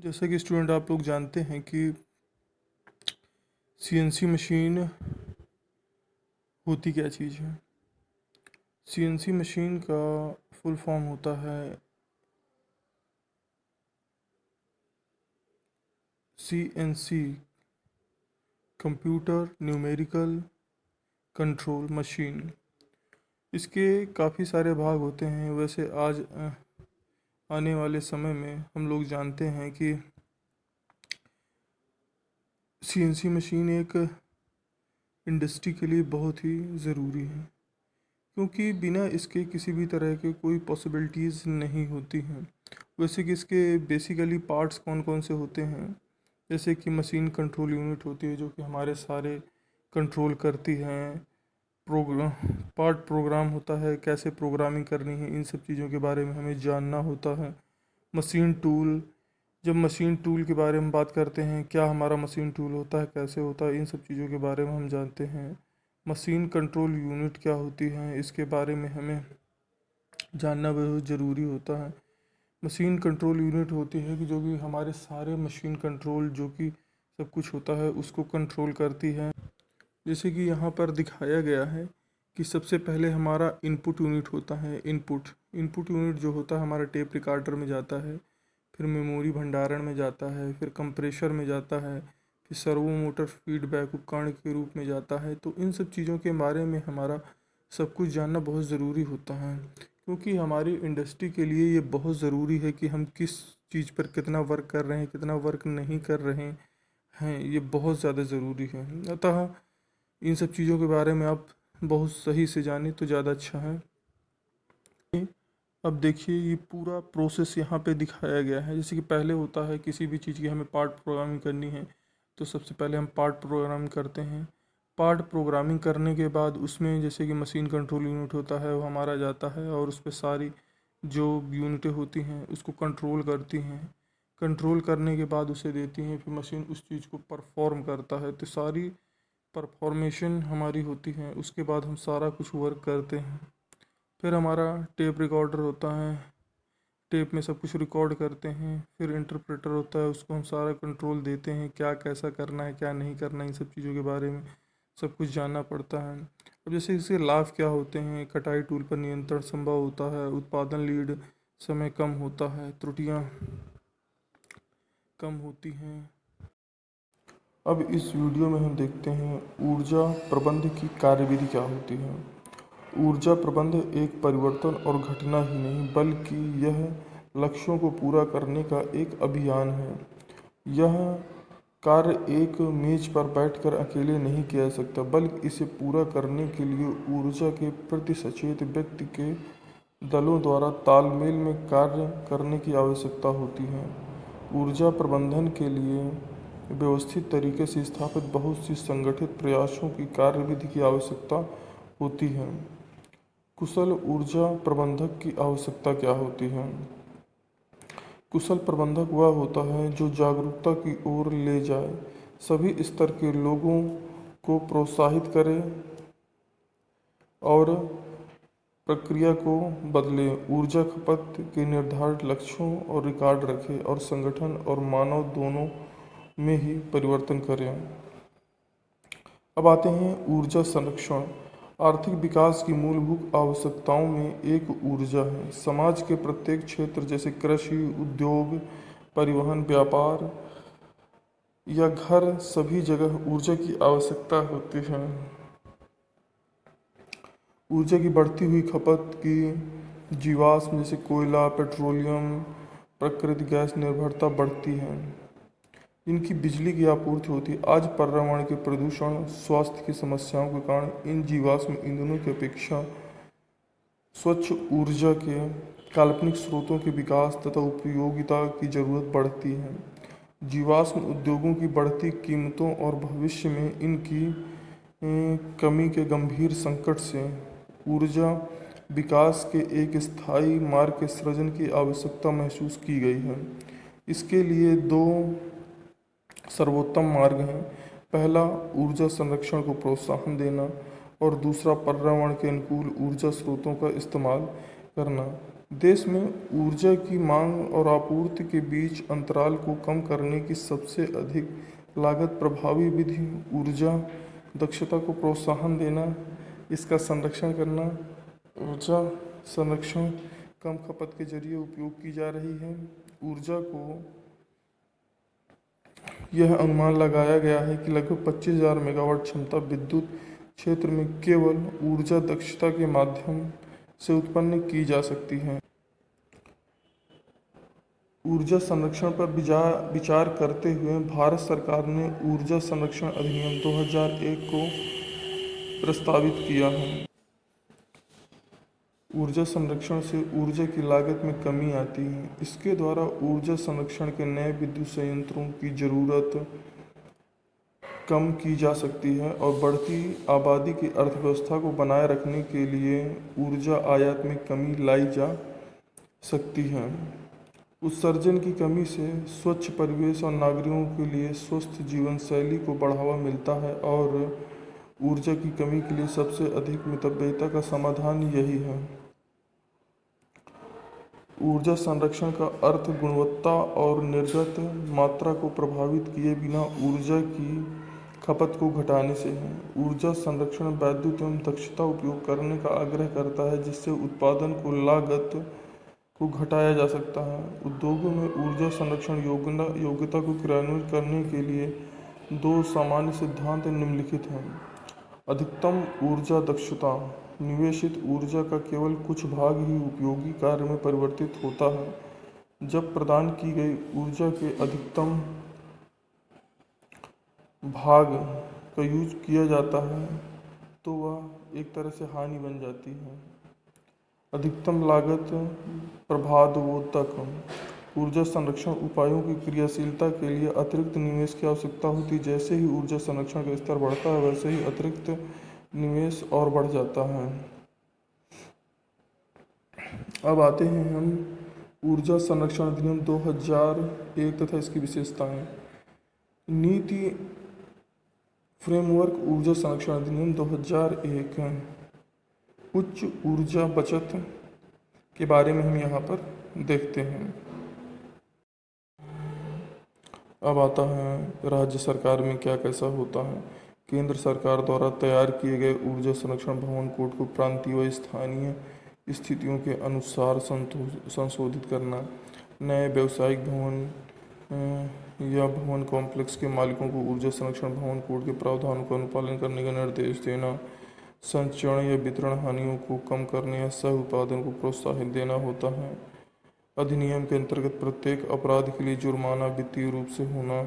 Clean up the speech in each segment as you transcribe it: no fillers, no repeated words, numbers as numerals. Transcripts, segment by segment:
जैसा कि स्टूडेंट आप लोग जानते हैं कि सीएनसी मशीन होती क्या चीज़ है। सीएनसी मशीन का फुल फॉर्म होता है CNC, computer numerical control machine. इसके काफ़ी सारे भाग होते हैं। वैसे आज आने वाले समय में हम लोग जानते हैं कि सीएनसी मशीन एक इंडस्ट्री के लिए बहुत ही ज़रूरी है, क्योंकि बिना इसके किसी भी तरह के कोई पॉसिबिलिटीज़ नहीं होती हैं। वैसे कि इसके बेसिकली पार्ट्स कौन कौन से होते हैं, जैसे कि मशीन कंट्रोल यूनिट होती है जो कि हमारे सारे कंट्रोल करती हैं। प्रोग्राम होता है, कैसे प्रोग्रामिंग करनी है, इन सब चीज़ों के बारे में हमें जानना होता है। मशीन टूल, जब मशीन टूल के बारे में बात करते हैं, क्या हमारा मशीन टूल होता है, कैसे होता है, इन सब चीज़ों के बारे में हम जानते हैं। मशीन कंट्रोल यूनिट क्या होती है, इसके बारे में हमें जानना बहुत ज़रूरी होता है। मशीन कंट्रोल यूनिट होती है कि जो कि हमारे सारे मशीन कंट्रोल जो कि सब कुछ होता है उसको कंट्रोल करती है। जैसे कि यहाँ पर दिखाया गया है कि सबसे पहले हमारा इनपुट यूनिट होता है। इनपुट यूनिट जो होता है हमारा टेप रिकॉर्डर में जाता है, फिर मेमोरी भंडारण में जाता है, फिर कंप्रेशर में जाता है, फिर सर्वो मोटर फीडबैक उपकरण के रूप में जाता है। तो इन सब चीज़ों के बारे में हमारा सब कुछ जानना बहुत ज़रूरी होता है, क्योंकि हमारी इंडस्ट्री के लिए ये बहुत ज़रूरी है कि हम किस चीज़ पर कितना वर्क कर रहे हैं, कितना वर्क नहीं कर रहे हैं, ये बहुत ज़्यादा ज़रूरी है। अतः इन सब चीज़ों के बारे में आप बहुत सही से जाने तो ज़्यादा अच्छा है। अब देखिए ये पूरा प्रोसेस यहाँ पे दिखाया गया है। जैसे कि पहले होता है किसी भी चीज़ की हमें पार्ट प्रोग्रामिंग करनी है, तो सबसे पहले हम पार्ट प्रोग्रामिंग करते हैं। पार्ट प्रोग्रामिंग करने के बाद उसमें जैसे कि मशीन कंट्रोल यूनिट होता है वो हमारा जाता है और उस पर सारी जो यूनिटें होती हैं उसको कंट्रोल करती हैं। कंट्रोल करने के बाद उसे देती हैं, फिर मशीन उस चीज़ को परफॉर्म करता है। तो सारी परफॉर्मेशन हमारी होती है, उसके बाद हम सारा कुछ वर्क करते हैं। फिर हमारा टेप रिकॉर्डर होता है, टेप में सब कुछ रिकॉर्ड करते हैं। फिर इंटरप्रेटर होता है, उसको हम सारा कंट्रोल देते हैं, क्या कैसा करना है क्या नहीं करना है, इन सब चीज़ों के बारे में सब कुछ जानना पड़ता है। अब जैसे इसके लाभ क्या होते हैं, कटाई टूल पर नियंत्रण संभव होता है, उत्पादन लीड समय कम होता है, त्रुटियाँ कम होती हैं। अब इस वीडियो में हम देखते हैं ऊर्जा प्रबंध की कार्यविधि क्या होती है। ऊर्जा प्रबंध एक परिवर्तन और घटना ही नहीं, बल्कि यह लक्ष्यों को पूरा करने का एक अभियान है। यह कार्य एक मेज पर बैठकर अकेले नहीं किया जा सकता, बल्कि इसे पूरा करने के लिए ऊर्जा के प्रति सचेत व्यक्ति के दलों द्वारा तालमेल में कार्य करने की आवश्यकता होती है। ऊर्जा प्रबंधन के लिए व्यवस्थित तरीके से स्थापित बहुत सी संगठित प्रयासों की कार्यविधि की आवश्यकता होती है। कुशल ऊर्जा प्रबंधक की आवश्यकता क्या होती है। कुशल प्रबंधक वह होता है जो जागरूकता की ओर ले जाए, सभी स्तर के लोगों को प्रोत्साहित करे और प्रक्रिया को बदले, ऊर्जा खपत के निर्धारित लक्ष्यों और रिकॉर्ड रखे और संगठन और मानव दोनों में ही परिवर्तन करें। अब आते हैं ऊर्जा संरक्षण। आर्थिक विकास की मूलभूत आवश्यकताओं में एक ऊर्जा है। समाज के प्रत्येक क्षेत्र जैसे कृषि, उद्योग, परिवहन, व्यापार या घर, सभी जगह ऊर्जा की आवश्यकता होती है। ऊर्जा की बढ़ती हुई खपत की जीवाश्म जैसे कोयला, पेट्रोलियम, प्राकृतिक गैस निर्भरता बढ़ती है, इनकी बिजली की आपूर्ति होती है। आज पर्यावरण के प्रदूषण, स्वास्थ्य की समस्याओं के कारण इन जीवाश्म ईंधनों की अपेक्षा स्वच्छ ऊर्जा के काल्पनिक स्रोतों के विकास तथा उपयोगिता की जरूरत बढ़ती है। जीवाश्म उद्योगों की बढ़ती कीमतों और भविष्य में इनकी कमी के गंभीर संकट से ऊर्जा विकास के एक स्थायी मार्ग के सृजन की आवश्यकता महसूस की गई है। इसके लिए दो सर्वोत्तम मार्ग हैं। पहला, ऊर्जा संरक्षण को प्रोत्साहन देना और दूसरा, पर्यावरण के अनुकूल ऊर्जा स्रोतों का इस्तेमाल करना। देश में ऊर्जा की मांग और आपूर्ति के बीच अंतराल को कम करने की सबसे अधिक लागत प्रभावी विधि ऊर्जा दक्षता को प्रोत्साहन देना, इसका संरक्षण करना, ऊर्जा संरक्षण कम खपत के जरिए उपयोग की जा रही है। ऊर्जा को यह अनुमान लगाया गया है कि लगभग 25,000 मेगावाट क्षमता विद्युत क्षेत्र में केवल ऊर्जा दक्षता के माध्यम से उत्पन्न की जा सकती है। ऊर्जा संरक्षण पर विचार करते हुए भारत सरकार ने ऊर्जा संरक्षण अधिनियम 2001 को प्रस्तावित किया है। ऊर्जा संरक्षण से ऊर्जा की लागत में कमी आती है। इसके द्वारा ऊर्जा संरक्षण के नए विद्युत संयंत्रों की ज़रूरत कम की जा सकती है और बढ़ती आबादी की अर्थव्यवस्था को बनाए रखने के लिए ऊर्जा आयात में कमी लाई जा सकती है। उत्सर्जन की कमी से स्वच्छ परिवेश और नागरिकों के लिए स्वस्थ जीवन शैली को बढ़ावा मिलता है और ऊर्जा की कमी के लिए सबसे अधिक मितव्ययिता का समाधान यही है। ऊर्जा संरक्षण का अर्थ गुणवत्ता और निर्गत मात्रा को प्रभावित किए बिना ऊर्जा की खपत को घटाने से है। ऊर्जा संरक्षण वैद्युत एवं दक्षता उपयोग करने का आग्रह करता है, जिससे उत्पादन को लागत को घटाया जा सकता है। उद्योगों में ऊर्जा संरक्षण योग्यता को क्रियान्वित करने के लिए दो सामान्य सिद्धांत निम्नलिखित हैं। अधिकतम ऊर्जा दक्षता, निवेशित ऊर्जा का केवल कुछ भाग ही उपयोगी कार्य में परिवर्तित होता है। जब प्रदान की गई ऊर्जा के अधिकतम भाग का यूज किया जाता है तो वह एक तरह से हानि बन जाती है। अधिकतम लागत प्रभावोत्तक, ऊर्जा संरक्षण उपायों की क्रियाशीलता के लिए अतिरिक्त निवेश की आवश्यकता होती है। जैसे ही ऊर्जा संरक्षण का स्तर बढ़ता है वैसे ही अतिरिक्त निवेश और बढ़ जाता है। अब आते हैं हम ऊर्जा संरक्षण अधिनियम 2001 तथा इसकी विशेषताएं। नीति फ्रेमवर्क ऊर्जा संरक्षण अधिनियम 2001 उच्च ऊर्जा बचत के बारे में हम यहाँ पर देखते हैं। अब आता है राज्य सरकार में क्या कैसा होता है। केंद्र सरकार द्वारा तैयार किए गए ऊर्जा संरक्षण भवन कोड को प्रांतीय व स्थानीय स्थितियों के अनुसार संशोधित करना, नए व्यावसायिक भवन या भवन कॉम्प्लेक्स के मालिकों को ऊर्जा संरक्षण भवन कोड के प्रावधानों का अनुपालन करने का निर्देश देना, संचरण या वितरण हानियों को कम करने या सह उत्पादन को प्रोत्साहित देना होता है। अधिनियम के अंतर्गत प्रत्येक अपराध के लिए जुर्माना वित्तीय रूप से होना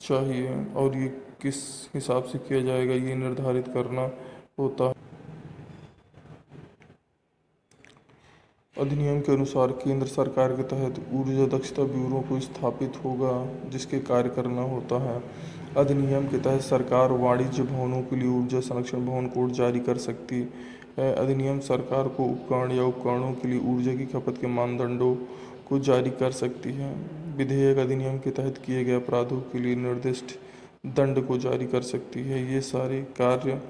चाहिए और ये किस हिसाब से किया जाएगा ये निर्धारित करना होता है। अधिनियम के अनुसार केंद्र सरकार के तहत ऊर्जा दक्षता ब्यूरो को स्थापित होगा जिसके कार्य करना होता है। अधिनियम के तहत सरकार वाणिज्य भवनों के लिए ऊर्जा संरक्षण भवन कोड जारी कर सकती है। अधिनियम सरकार को उपकरण या उपकरणों के लिए ऊर्जा की खपत के मानदंडों को जारी कर सकती है। विधेयक अधिनियम के तहत किए गए अपराधों के लिए निर्दिष्ट दंड को जारी कर सकती है। ये सारे कार्य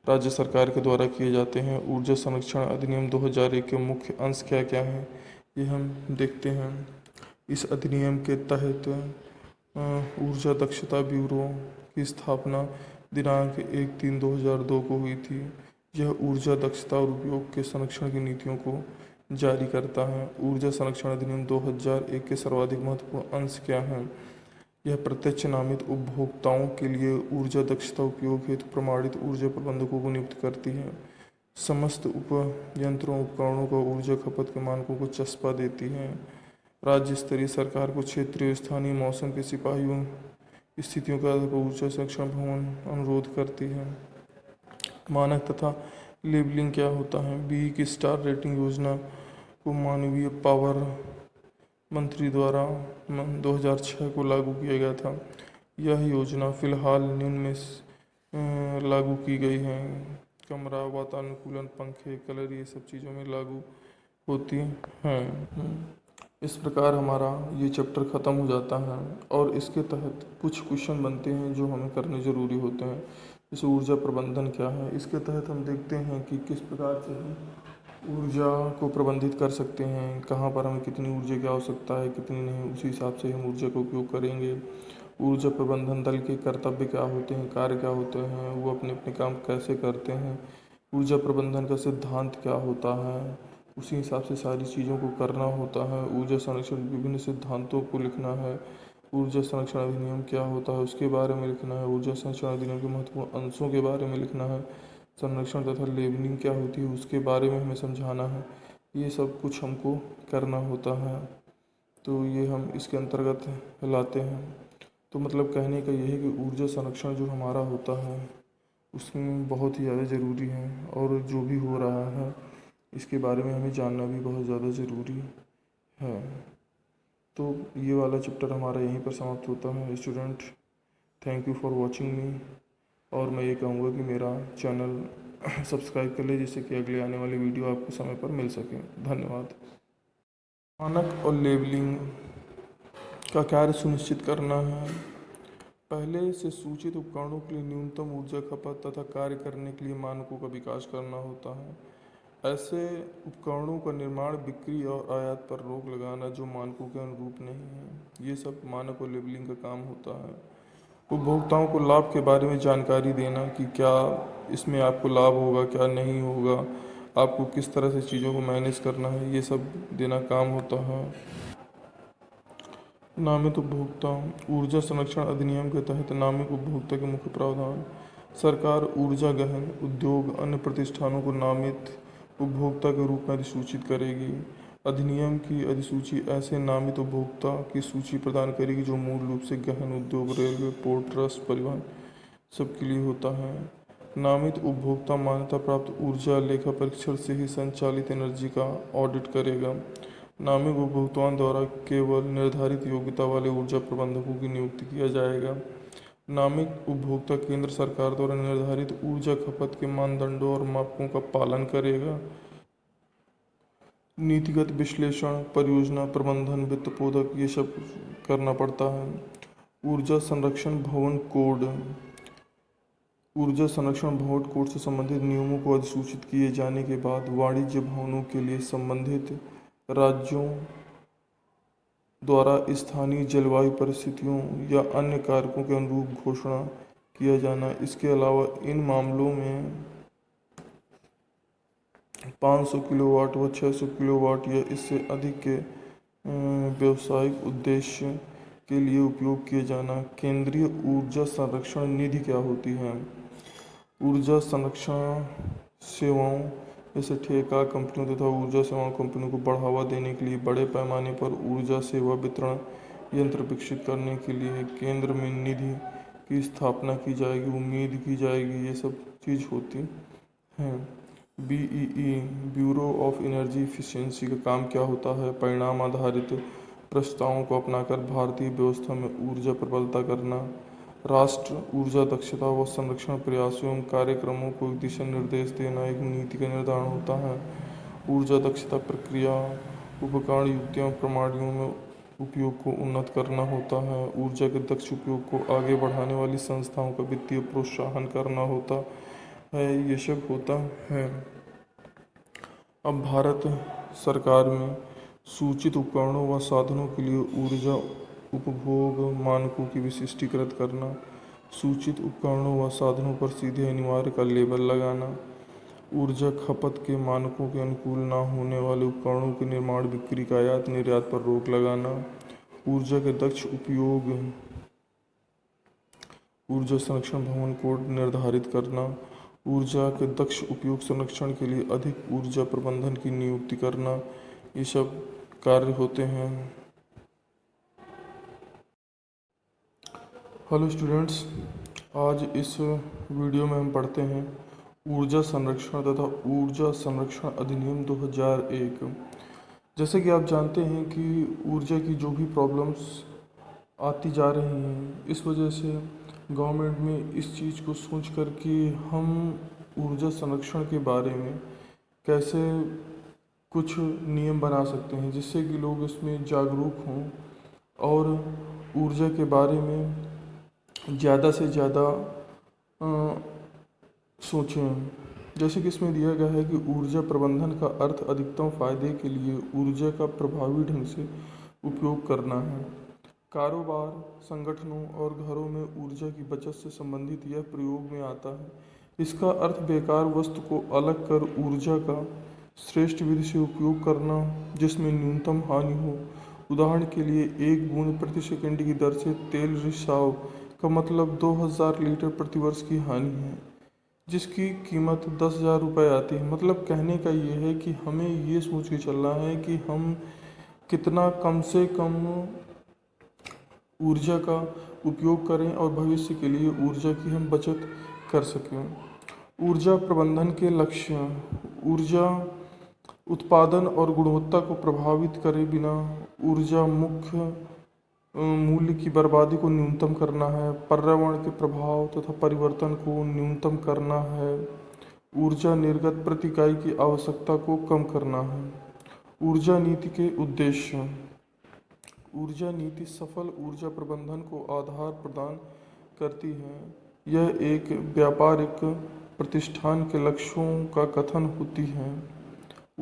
राज्य सरकार के द्वारा किए जाते हैं। ऊर्जा संरक्षण अधिनियम 2001 के मुख्य अंश क्या क्या हैं ये हम देखते हैं। इस अधिनियम के तहत ऊर्जा दक्षता ब्यूरो की स्थापना दिनांक 1/3/2002 को हुई थी। यह ऊर्जा दक्षता और उपयोग के संरक्षण की नीतियों को जारी करता है। ऊर्जा संरक्षण अधिनियम 2001 के सर्वाधिक महत्वपूर्ण अंश क्या हैं। यह प्रत्यक्ष नामित उपभोक्ताओं के लिए ऊर्जा दक्षता उपयोग हेतु प्रमाणित ऊर्जा प्रबंधकों को नियुक्त करती है। समस्त उपयंत्रों उपकरणों को ऊर्जा खपत के मानकों को चस्पा देती है। राज्य स्तरीय सरकार को क्षेत्रीय स्थानीय मौसम के सिपाहियों स्थितियों के आधार पर ऊर्जा संरक्षण भवन अनुरोध करती है। मानक तथा लेबलिंग क्या होता है। बी की स्टार रेटिंग योजना को मानवीय पावर मंत्री द्वारा 2006 को लागू किया गया था। यह योजना फिलहाल निम्न में लागू की गई है। कमरा वातानुकूलन, पंखे, कलर ये सब चीज़ों में लागू होती हैं। इस प्रकार हमारा ये चैप्टर ख़त्म हो जाता है और इसके तहत कुछ क्वेश्चन बनते हैं जो हमें करने ज़रूरी होते हैं। जैसे ऊर्जा प्रबंधन क्या है। इसके तहत हम देखते हैं कि किस प्रकार से हम ऊर्जा को प्रबंधित कर सकते हैं, कहाँ पर हमें कितनी ऊर्जा की आवश्यकता है कितनी नहीं, उसी हिसाब से हम ऊर्जा का उपयोग करेंगे। ऊर्जा प्रबंधन दल के कर्तव्य क्या होते हैं, कार्य क्या होते हैं, वो अपने अपने काम कैसे करते हैं, ऊर्जा प्रबंधन का सिद्धांत क्या होता है, उसी हिसाब से सारी चीज़ों को करना होता है। ऊर्जा संरक्षण विभिन्न सिद्धांतों को लिखना है। ऊर्जा संरक्षण अधिनियम क्या होता है उसके बारे में लिखना है। ऊर्जा संरक्षण अधिनियम के महत्वपूर्ण अंशों के बारे में लिखना है। संरक्षण तथा लेबलिंग क्या होती है उसके बारे में हमें समझाना है। ये सब कुछ हमको करना होता है, तो ये हम इसके अंतर्गत लाते हैं। तो मतलब कहने का ये है कि ऊर्जा संरक्षण जो हमारा होता है उसमें बहुत ही ज़्यादा ज़रूरी है, और जो भी हो रहा है इसके बारे में हमें जानना भी बहुत ज़्यादा ज़रूरी है। तो ये वाला चैप्टर हमारा यहीं पर समाप्त होता है student. Thank you for watching मी, और मैं ये कहूँगा कि मेरा चैनल सब्सक्राइब कर ले जिससे कि अगले आने वाली वीडियो आपको समय पर मिल सके। धन्यवाद। मानक और लेबलिंग का कार्य सुनिश्चित करना है। पहले से सूचित उपकरणों के लिए न्यूनतम ऊर्जा खपत तथा कार्य करने के लिए मानकों का विकास करना होता है। ऐसे उपकरणों का निर्माण, बिक्री और आयात पर रोक लगाना जो मानकों के अनुरूप नहीं है। ये सब मानक और लेबलिंग का काम होता है। उपभोक्ताओं को लाभ के बारे में जानकारी देना कि क्या इसमें आपको लाभ होगा क्या नहीं होगा, आपको किस तरह से चीज़ों को मैनेज करना है, ये सब देना काम होता है। नामित उपभोक्ता। ऊर्जा संरक्षण अधिनियम के तहत नामित उपभोक्ता के मुख्य प्रावधान। सरकार ऊर्जा गहन उद्योग अन्य प्रतिष्ठानों को नामित उपभोक्ता के रूप में अधिसूचित करेगी। अधिनियम की अधिसूची ऐसे नामित उपभोक्ता की सूची प्रदान करेगी जो मूल रूप से गहन उद्योग, रेलवे, पोर्ट ट्रस्ट, परिवहन सबके लिए होता है। नामित उपभोक्ता मान्यता प्राप्त ऊर्जा लेखा परीक्षण से ही संचालित एनर्जी का ऑडिट करेगा। नामित उपभोक्ताओं द्वारा केवल निर्धारित योग्यता वाले ऊर्जा प्रबंधकों की नियुक्ति किया जाएगा। नामित उपभोक्ता केंद्र सरकार द्वारा निर्धारित ऊर्जा खपत के मानदंडों और मापकों का पालन करेगा। नीतिगत विश्लेषण, परियोजना प्रबंधन, वित्त पोधक ये सब करना पड़ता है। ऊर्जा संरक्षण भवन कोड। ऊर्जा संरक्षण भवन कोड से संबंधित नियमों को अधिसूचित किए जाने के बाद वाणिज्य भवनों के लिए संबंधित राज्यों द्वारा स्थानीय जलवायु परिस्थितियों या अन्य कारकों के अनुरूप घोषणा किया जाना। इसके अलावा इन मामलों में 500 किलोवाट व 600 किलोवाट या इससे अधिक के व्यावसायिक उद्देश्य के लिए उपयोग किए जाना। केंद्रीय ऊर्जा संरक्षण निधि क्या होती है? ऊर्जा संरक्षण सेवाओं जैसे ठेका कंपनियों तथा ऊर्जा सेवाओं कंपनियों को बढ़ावा देने के लिए बड़े पैमाने पर ऊर्जा सेवा वितरण यंत्र विकसित करने के लिए केंद्र में निधि की स्थापना की जाएगी, उम्मीद की जाएगी। ये सब चीज़ होती हैं। BEE bureau of energy efficiency का काम क्या होता है? परिणाम आधारित प्रस्तावों को अपनाकर भारतीय व्यवस्था में ऊर्जा प्रबलता करना। राष्ट्र ऊर्जा दक्षता व संरक्षण प्रयासों एवं कार्यक्रमों को दिशा निर्देश देना एक नीति का निर्धारण होता है। ऊर्जा दक्षता प्रक्रिया, उपकरण, युक्तियों, प्रणालियों में उपयोग को उन्नत करना होता है। ऊर्जा के दक्ष उपयोग को आगे बढ़ाने वाली संस्थाओं का वित्तीय प्रोत्साहन करना होता है। ये सब होता है। अब भारत सरकार में सूचित उपकरणों व साधनों के लिए ऊर्जा उपभोग मानकों की विशिष्टीकृत करना, सूचित उपकरणों व साधनों पर सीधे अनिवार्य का लेबल लगाना, ऊर्जा खपत के मानकों के अनुकूल न होने वाले उपकरणों के निर्माण, बिक्री, आयात निर्यात पर रोक लगाना, ऊर्जा के दक्ष उपयोग, ऊर्जा संरक्षण भवन कोड निर्धारित करना, ऊर्जा के दक्ष उपयोग संरक्षण के लिए अधिक ऊर्जा प्रबंधन की नियुक्ति करना। ये सब कार्य होते हैं। हेलो स्टूडेंट्स, आज इस वीडियो में हम पढ़ते हैं ऊर्जा संरक्षण तथा ऊर्जा संरक्षण अधिनियम 2001। जैसे कि आप जानते हैं कि ऊर्जा की जो भी प्रॉब्लम्स आती जा रही हैं, इस वजह से गवर्नमेंट में इस चीज़ को सोच कर कि हम ऊर्जा संरक्षण के बारे में कैसे कुछ नियम बना सकते हैं जिससे कि लोग इसमें जागरूक हों और ऊर्जा के बारे में ज़्यादा से ज़्यादा सोचें। जैसे कि इसमें दिया गया है कि ऊर्जा प्रबंधन का अर्थ अधिकतम फायदे के लिए ऊर्जा का प्रभावी ढंग से उपयोग करना है। कारोबार, संगठनों और घरों में ऊर्जा की बचत से संबंधित यह प्रयोग में आता है। इसका अर्थ बेकार वस्तु को अलग कर ऊर्जा का श्रेष्ठ विधि से उपयोग करना जिसमें न्यूनतम हानि हो। उदाहरण के लिए 1 बूंद प्रति सेकंड की दर से तेल रिसाव का मतलब 2000 लीटर प्रति वर्ष की हानि है, जिसकी कीमत 10,000 रुपये आती है। मतलब कहने का ये है कि हमें ये सोच के चलना है कि हम कितना कम से कम ऊर्जा का उपयोग करें और भविष्य के लिए ऊर्जा की हम बचत कर सकें। ऊर्जा प्रबंधन के लक्ष्य: ऊर्जा उत्पादन और गुणवत्ता को प्रभावित करे बिना ऊर्जा मुख्य मूल्य की बर्बादी को न्यूनतम करना है। पर्यावरण के प्रभाव तथा परिवर्तन को न्यूनतम करना है। ऊर्जा निर्गत प्रति इकाई की आवश्यकता को कम करना है। ऊर्जा नीति के उद्देश्य: ऊर्जा नीति सफल ऊर्जा प्रबंधन को आधार प्रदान करती है। यह एक व्यापारिक प्रतिष्ठान के लक्ष्यों का कथन होती है।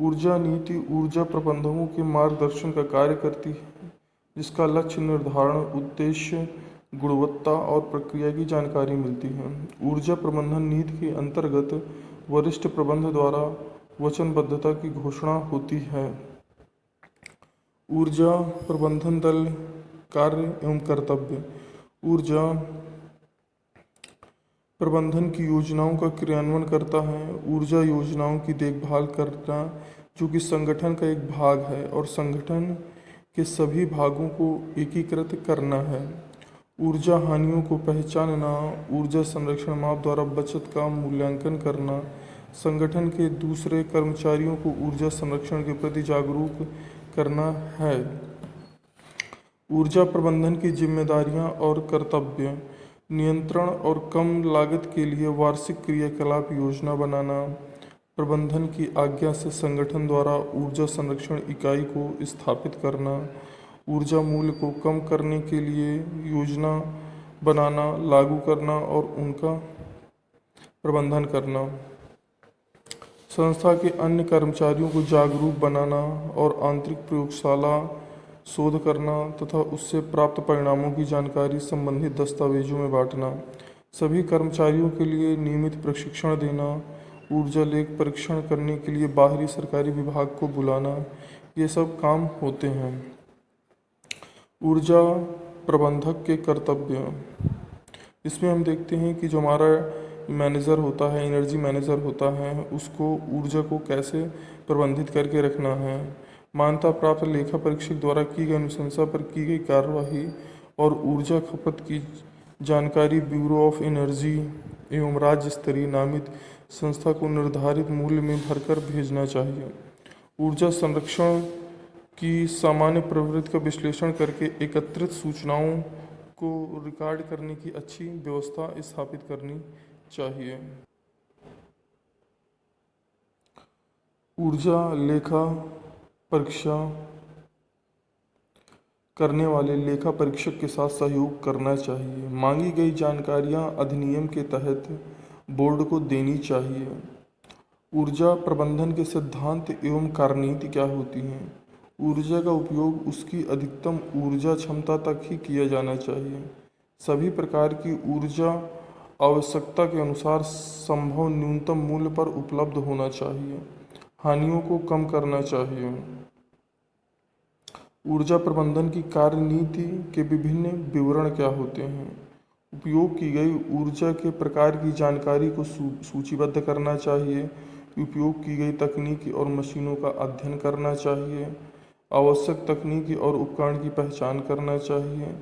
ऊर्जा नीति ऊर्जा प्रबंधकों के मार्गदर्शन का कार्य करती है, जिसका लक्ष्य निर्धारण, उद्देश्य, गुणवत्ता और प्रक्रिया की जानकारी मिलती है। ऊर्जा प्रबंधन नीति के अंतर्गत वरिष्ठ प्रबंधक द्वारा वचनबद्धता की घोषणा होती है। ऊर्जा प्रबंधन दल कार्य एवं कर्तव्य: ऊर्जा प्रबंधन की योजनाओं का क्रियान्वयन करता है। ऊर्जा योजनाओं की देखभाल करना जो कि संगठन का एक भाग है और संगठन के सभी भागों को एकीकृत करना है। ऊर्जा हानियों को पहचानना, ऊर्जा संरक्षण माप द्वारा बचत का मूल्यांकन करना, संगठन के दूसरे कर्मचारियों को ऊर्जा संरक्षण के प्रति जागरूक करना है। ऊर्जा प्रबंधन की जिम्मेदारियां और कर्तव्य: नियंत्रण और कम लागत के लिए वार्षिक क्रियाकलाप योजना बनाना, प्रबंधन की आज्ञा से संगठन द्वारा ऊर्जा संरक्षण इकाई को स्थापित करना, ऊर्जा मूल्य को कम करने के लिए योजना बनाना, लागू करना और उनका प्रबंधन करना, संस्था के अन्य कर्मचारियों को जागरूक बनाना और आंतरिक प्रयोगशाला शोध करना तथा उससे प्राप्त परिणामों की जानकारी संबंधित दस्तावेजों में बांटना, सभी कर्मचारियों के लिए नियमित प्रशिक्षण देना, ऊर्जा लेख परीक्षण करने के लिए बाहरी सरकारी विभाग को बुलाना, ये सब काम होते हैं। ऊर्जा प्रबंधक के कर्तव्य: इसमें हम देखते हैं कि जो हमारा मैनेजर होता है, एनर्जी मैनेजर होता है, उसको ऊर्जा को कैसे प्रबंधित करके रखना है। मान्यता प्राप्त लेखा परीक्षक द्वारा की गई अनुशंसा पर की गई कार्यवाही और ऊर्जा खपत की जानकारी ब्यूरो ऑफ एनर्जी एवं राज्य स्तरीय नामित संस्था को निर्धारित मूल्य में भरकर भेजना चाहिए। ऊर्जा संरक्षण की सामान्य प्रवृत्ति का विश्लेषण करके एकत्रित सूचनाओं को रिकॉर्ड करने की अच्छी व्यवस्था स्थापित करनी चाहिए। ऊर्जा लेखा परीक्षा करने वाले लेखा परीक्षक के साथ सहयोग करना चाहिए। मांगी गई जानकारियां अधिनियम के तहत बोर्ड को देनी चाहिए। ऊर्जा प्रबंधन के सिद्धांत एवं कार्यनीति क्या होती हैं? ऊर्जा का उपयोग उसकी अधिकतम ऊर्जा क्षमता तक ही किया जाना चाहिए। सभी प्रकार की ऊर्जा आवश्यकता के अनुसार संभव न्यूनतम मूल्य पर उपलब्ध होना चाहिए। हानियों को कम करना चाहिए। ऊर्जा प्रबंधन की कार्यनीति के विभिन्न विवरण क्या होते हैं? उपयोग की गई ऊर्जा के प्रकार की जानकारी को सूचीबद्ध करना चाहिए। उपयोग की गई तकनीकी और मशीनों का अध्ययन करना चाहिए। आवश्यक तकनीकी और उपकरण की पहचान करना चाहिए।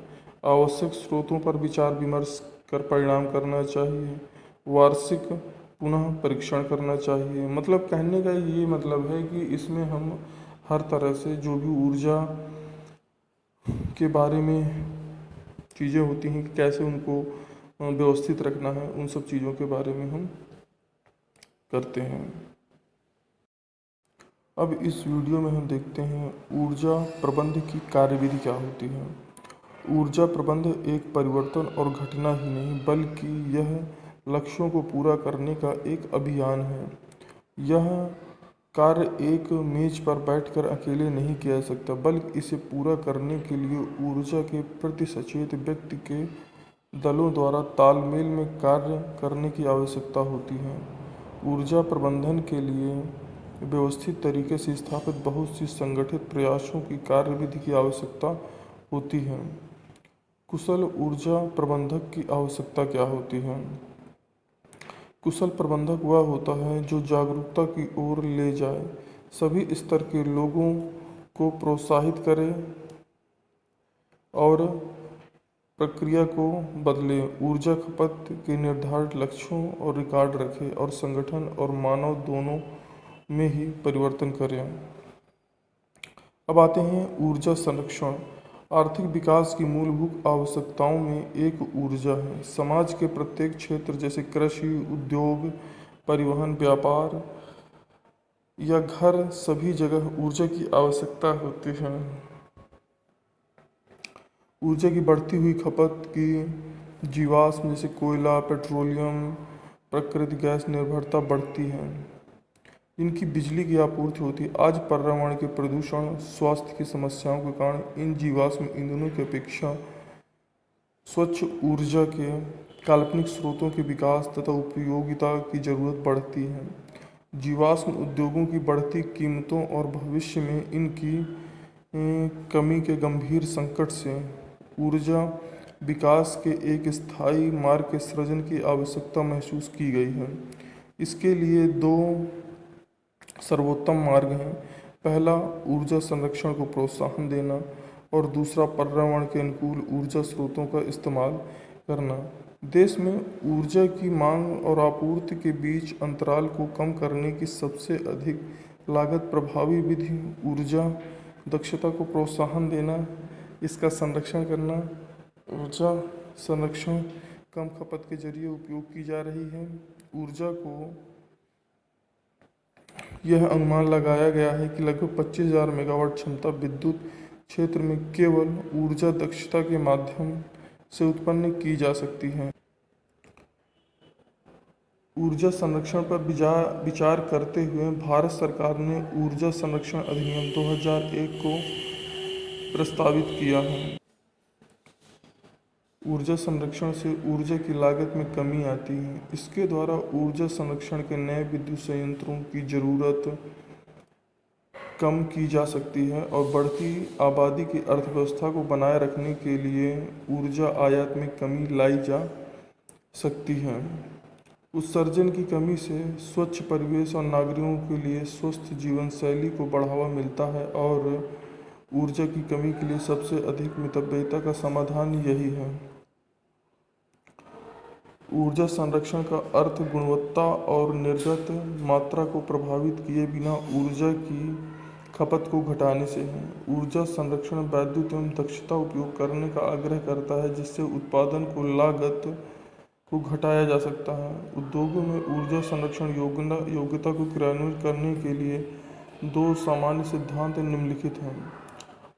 आवश्यक स्रोतों पर विचार विमर्श कर परिणाम करना चाहिए। वार्षिक पुनः परीक्षण करना चाहिए। मतलब कहने का ये मतलब है कि इसमें हम हर तरह से जो भी ऊर्जा के बारे में चीज़ें होती हैं कि कैसे उनको व्यवस्थित रखना है, उन सब चीज़ों के बारे में हम करते हैं। अब इस वीडियो में हम देखते हैं ऊर्जा प्रबंध की कार्यविधि क्या होती है। ऊर्जा प्रबंध एक परिवर्तन और घटना ही नहीं बल्कि यह लक्ष्यों को पूरा करने का एक अभियान है। यह कार्य एक मेज पर बैठकर अकेले नहीं किया जा सकता, बल्कि इसे पूरा करने के लिए ऊर्जा के प्रति सचेत व्यक्ति के दलों द्वारा तालमेल में कार्य करने की आवश्यकता होती है। ऊर्जा प्रबंधन के लिए व्यवस्थित तरीके से स्थापित बहुत सी संगठित प्रयासों की कार्यविधि की आवश्यकता होती है। कुशल ऊर्जा प्रबंधक की आवश्यकता क्या होती है? कुशल प्रबंधक वह होता है जो जागरूकता की ओर ले जाए, सभी स्तर के लोगों को प्रोत्साहित करे और प्रक्रिया को बदले, ऊर्जा खपत के निर्धारित लक्ष्यों और रिकॉर्ड रखे और संगठन और मानव दोनों में ही परिवर्तन करें। अब आते हैं ऊर्जा संरक्षण। आर्थिक विकास की मूलभूत आवश्यकताओं में एक ऊर्जा है। समाज के प्रत्येक क्षेत्र जैसे कृषि, उद्योग, परिवहन, व्यापार या घर, सभी जगह ऊर्जा की आवश्यकता होती है। ऊर्जा की बढ़ती हुई खपत की जीवाश्म जैसे कोयला, पेट्रोलियम, प्राकृतिक गैस निर्भरता बढ़ती है। इनकी बिजली की आपूर्ति होती है। आज पर्यावरण के प्रदूषण, स्वास्थ्य की समस्याओं के कारण इन जीवाश्म ईंधनों की अपेक्षा स्वच्छ ऊर्जा के काल्पनिक स्रोतों के विकास तथा उपयोगिता की जरूरत बढ़ती है। जीवाश्म उद्योगों की बढ़ती कीमतों और भविष्य में इनकी कमी के गंभीर संकट से ऊर्जा विकास के एक स्थायी मार्ग के सृजन की आवश्यकता महसूस की गई है। इसके लिए दो सर्वोत्तम मार्ग हैं। पहला, ऊर्जा संरक्षण को प्रोत्साहन देना और दूसरा, पर्यावरण के अनुकूल ऊर्जा स्रोतों का इस्तेमाल करना। देश में ऊर्जा की मांग और आपूर्ति के बीच अंतराल को कम करने की सबसे अधिक लागत प्रभावी विधि ऊर्जा दक्षता को प्रोत्साहन देना, इसका संरक्षण करना। ऊर्जा संरक्षण कम खपत के जरिए उपयोग की जा रही है। ऊर्जा को यह अनुमान लगाया गया है कि लगभग 25,000 मेगावाट क्षमता विद्युत क्षेत्र में केवल ऊर्जा दक्षता के माध्यम से उत्पन्न की जा सकती है। ऊर्जा संरक्षण पर विचार करते हुए भारत सरकार ने ऊर्जा संरक्षण अधिनियम 2001 को प्रस्तावित किया है। ऊर्जा संरक्षण से ऊर्जा की लागत में कमी आती है। इसके द्वारा ऊर्जा संरक्षण के नए विद्युत संयंत्रों की ज़रूरत कम की जा सकती है और बढ़ती आबादी की अर्थव्यवस्था को बनाए रखने के लिए ऊर्जा आयात में कमी लाई जा सकती है। उत्सर्जन की कमी से स्वच्छ परिवेश और नागरिकों के लिए स्वस्थ जीवन शैली को बढ़ावा मिलता है और ऊर्जा की कमी के लिए सबसे अधिक मितव्ययिता का समाधान यही है। ऊर्जा संरक्षण का अर्थ गुणवत्ता और निर्गत मात्रा को प्रभावित किए बिना ऊर्जा की खपत को घटाने से है। ऊर्जा संरक्षण वैद्युत एवं दक्षता उपयोग करने का आग्रह करता है, जिससे उत्पादन को लागत को घटाया जा सकता है। उद्योगों में ऊर्जा संरक्षण योग्यता को क्रियान्वित करने के लिए दो सामान्य सिद्धांत निम्नलिखित हैं।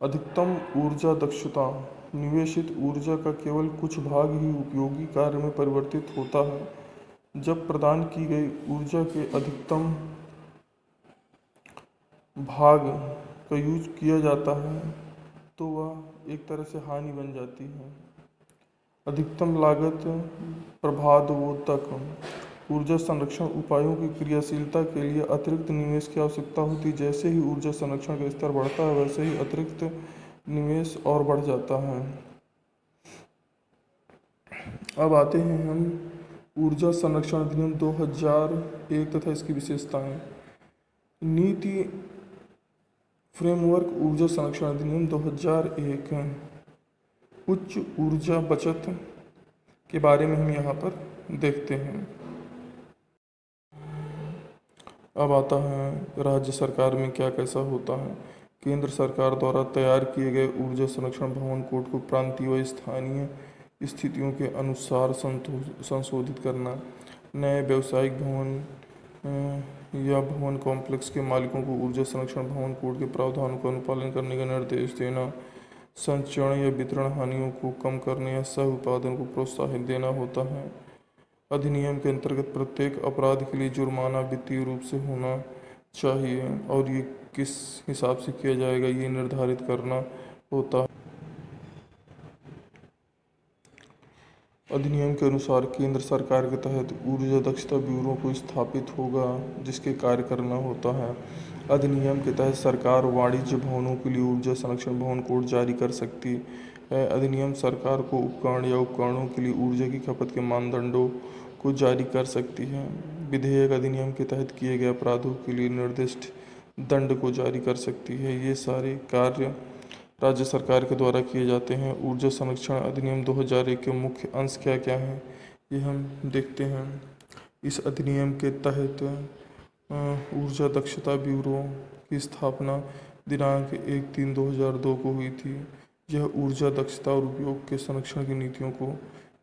अधिकतम ऊर्जा दक्षता, निवेशित ऊर्जा का केवल कुछ भाग ही उपयोगी कार्य में परिवर्तित होता है। जब प्रदान की गई ऊर्जा के अधिकतम भाग का यूज किया जाता है तो वह एक तरह से हानि बन जाती है। अधिकतम लागत प्रभावोत्तक, ऊर्जा संरक्षण उपायों की क्रियाशीलता के लिए अतिरिक्त निवेश की आवश्यकता होती है। जैसे ही ऊर्जा संरक्षण का स्तर बढ़ता है, वैसे ही अतिरिक्त निवेश और बढ़ जाता है। अब आते हैं हम ऊर्जा संरक्षण अधिनियम 2001 तथा इसकी विशेषताएं। नीति फ्रेमवर्क ऊर्जा संरक्षण अधिनियम 2001 उच्च ऊर्जा बचत के बारे में हम यहाँ पर देखते हैं। अब आता है राज्य सरकार में क्या कैसा होता है। केंद्र सरकार द्वारा तैयार किए गए ऊर्जा संरक्षण भवन कोड को प्रांतीय व स्थानीय स्थितियों के अनुसार संशोधित करना, नए व्यावसायिक भवन या भवन कॉम्प्लेक्स के मालिकों को ऊर्जा संरक्षण भवन कोड के प्रावधानों का अनुपालन करने का निर्देश देना, संचरण या वितरण हानियों को कम करने या सह उत्पादन को प्रोत्साहित देना होता है। अधिनियम के अंतर्गत प्रत्येक अपराध के लिए जुर्माना वित्तीय रूप से होना चाहिए और ये किस हिसाब से किया जाएगा ये निर्धारित करना होता है। अधिनियम के अनुसार केंद्र सरकार के तहत ऊर्जा दक्षता ब्यूरो को स्थापित होगा जिसके कार्य करना होता है। अधिनियम के तहत सरकार वाणिज्य भवनों के लिए ऊर्जा संरक्षण भवन कोड जारी कर सकती है। अधिनियम सरकार को उपकरण या उपकरणों के लिए ऊर्जा की खपत के मानदंडों को जारी कर सकती है। विधेयक अधिनियम के तहत किए गए अपराधों के लिए निर्दिष्ट दंड को जारी कर सकती है। ये सारे कार्य राज्य सरकार के द्वारा किए जाते हैं। ऊर्जा संरक्षण अधिनियम 2001 के मुख्य अंश क्या क्या हैं ये हम देखते हैं। इस अधिनियम के तहत ऊर्जा दक्षता ब्यूरो की स्थापना दिनांक 1/3/2002 को हुई थी। यह ऊर्जा दक्षता और उपयोग के संरक्षण की नीतियों को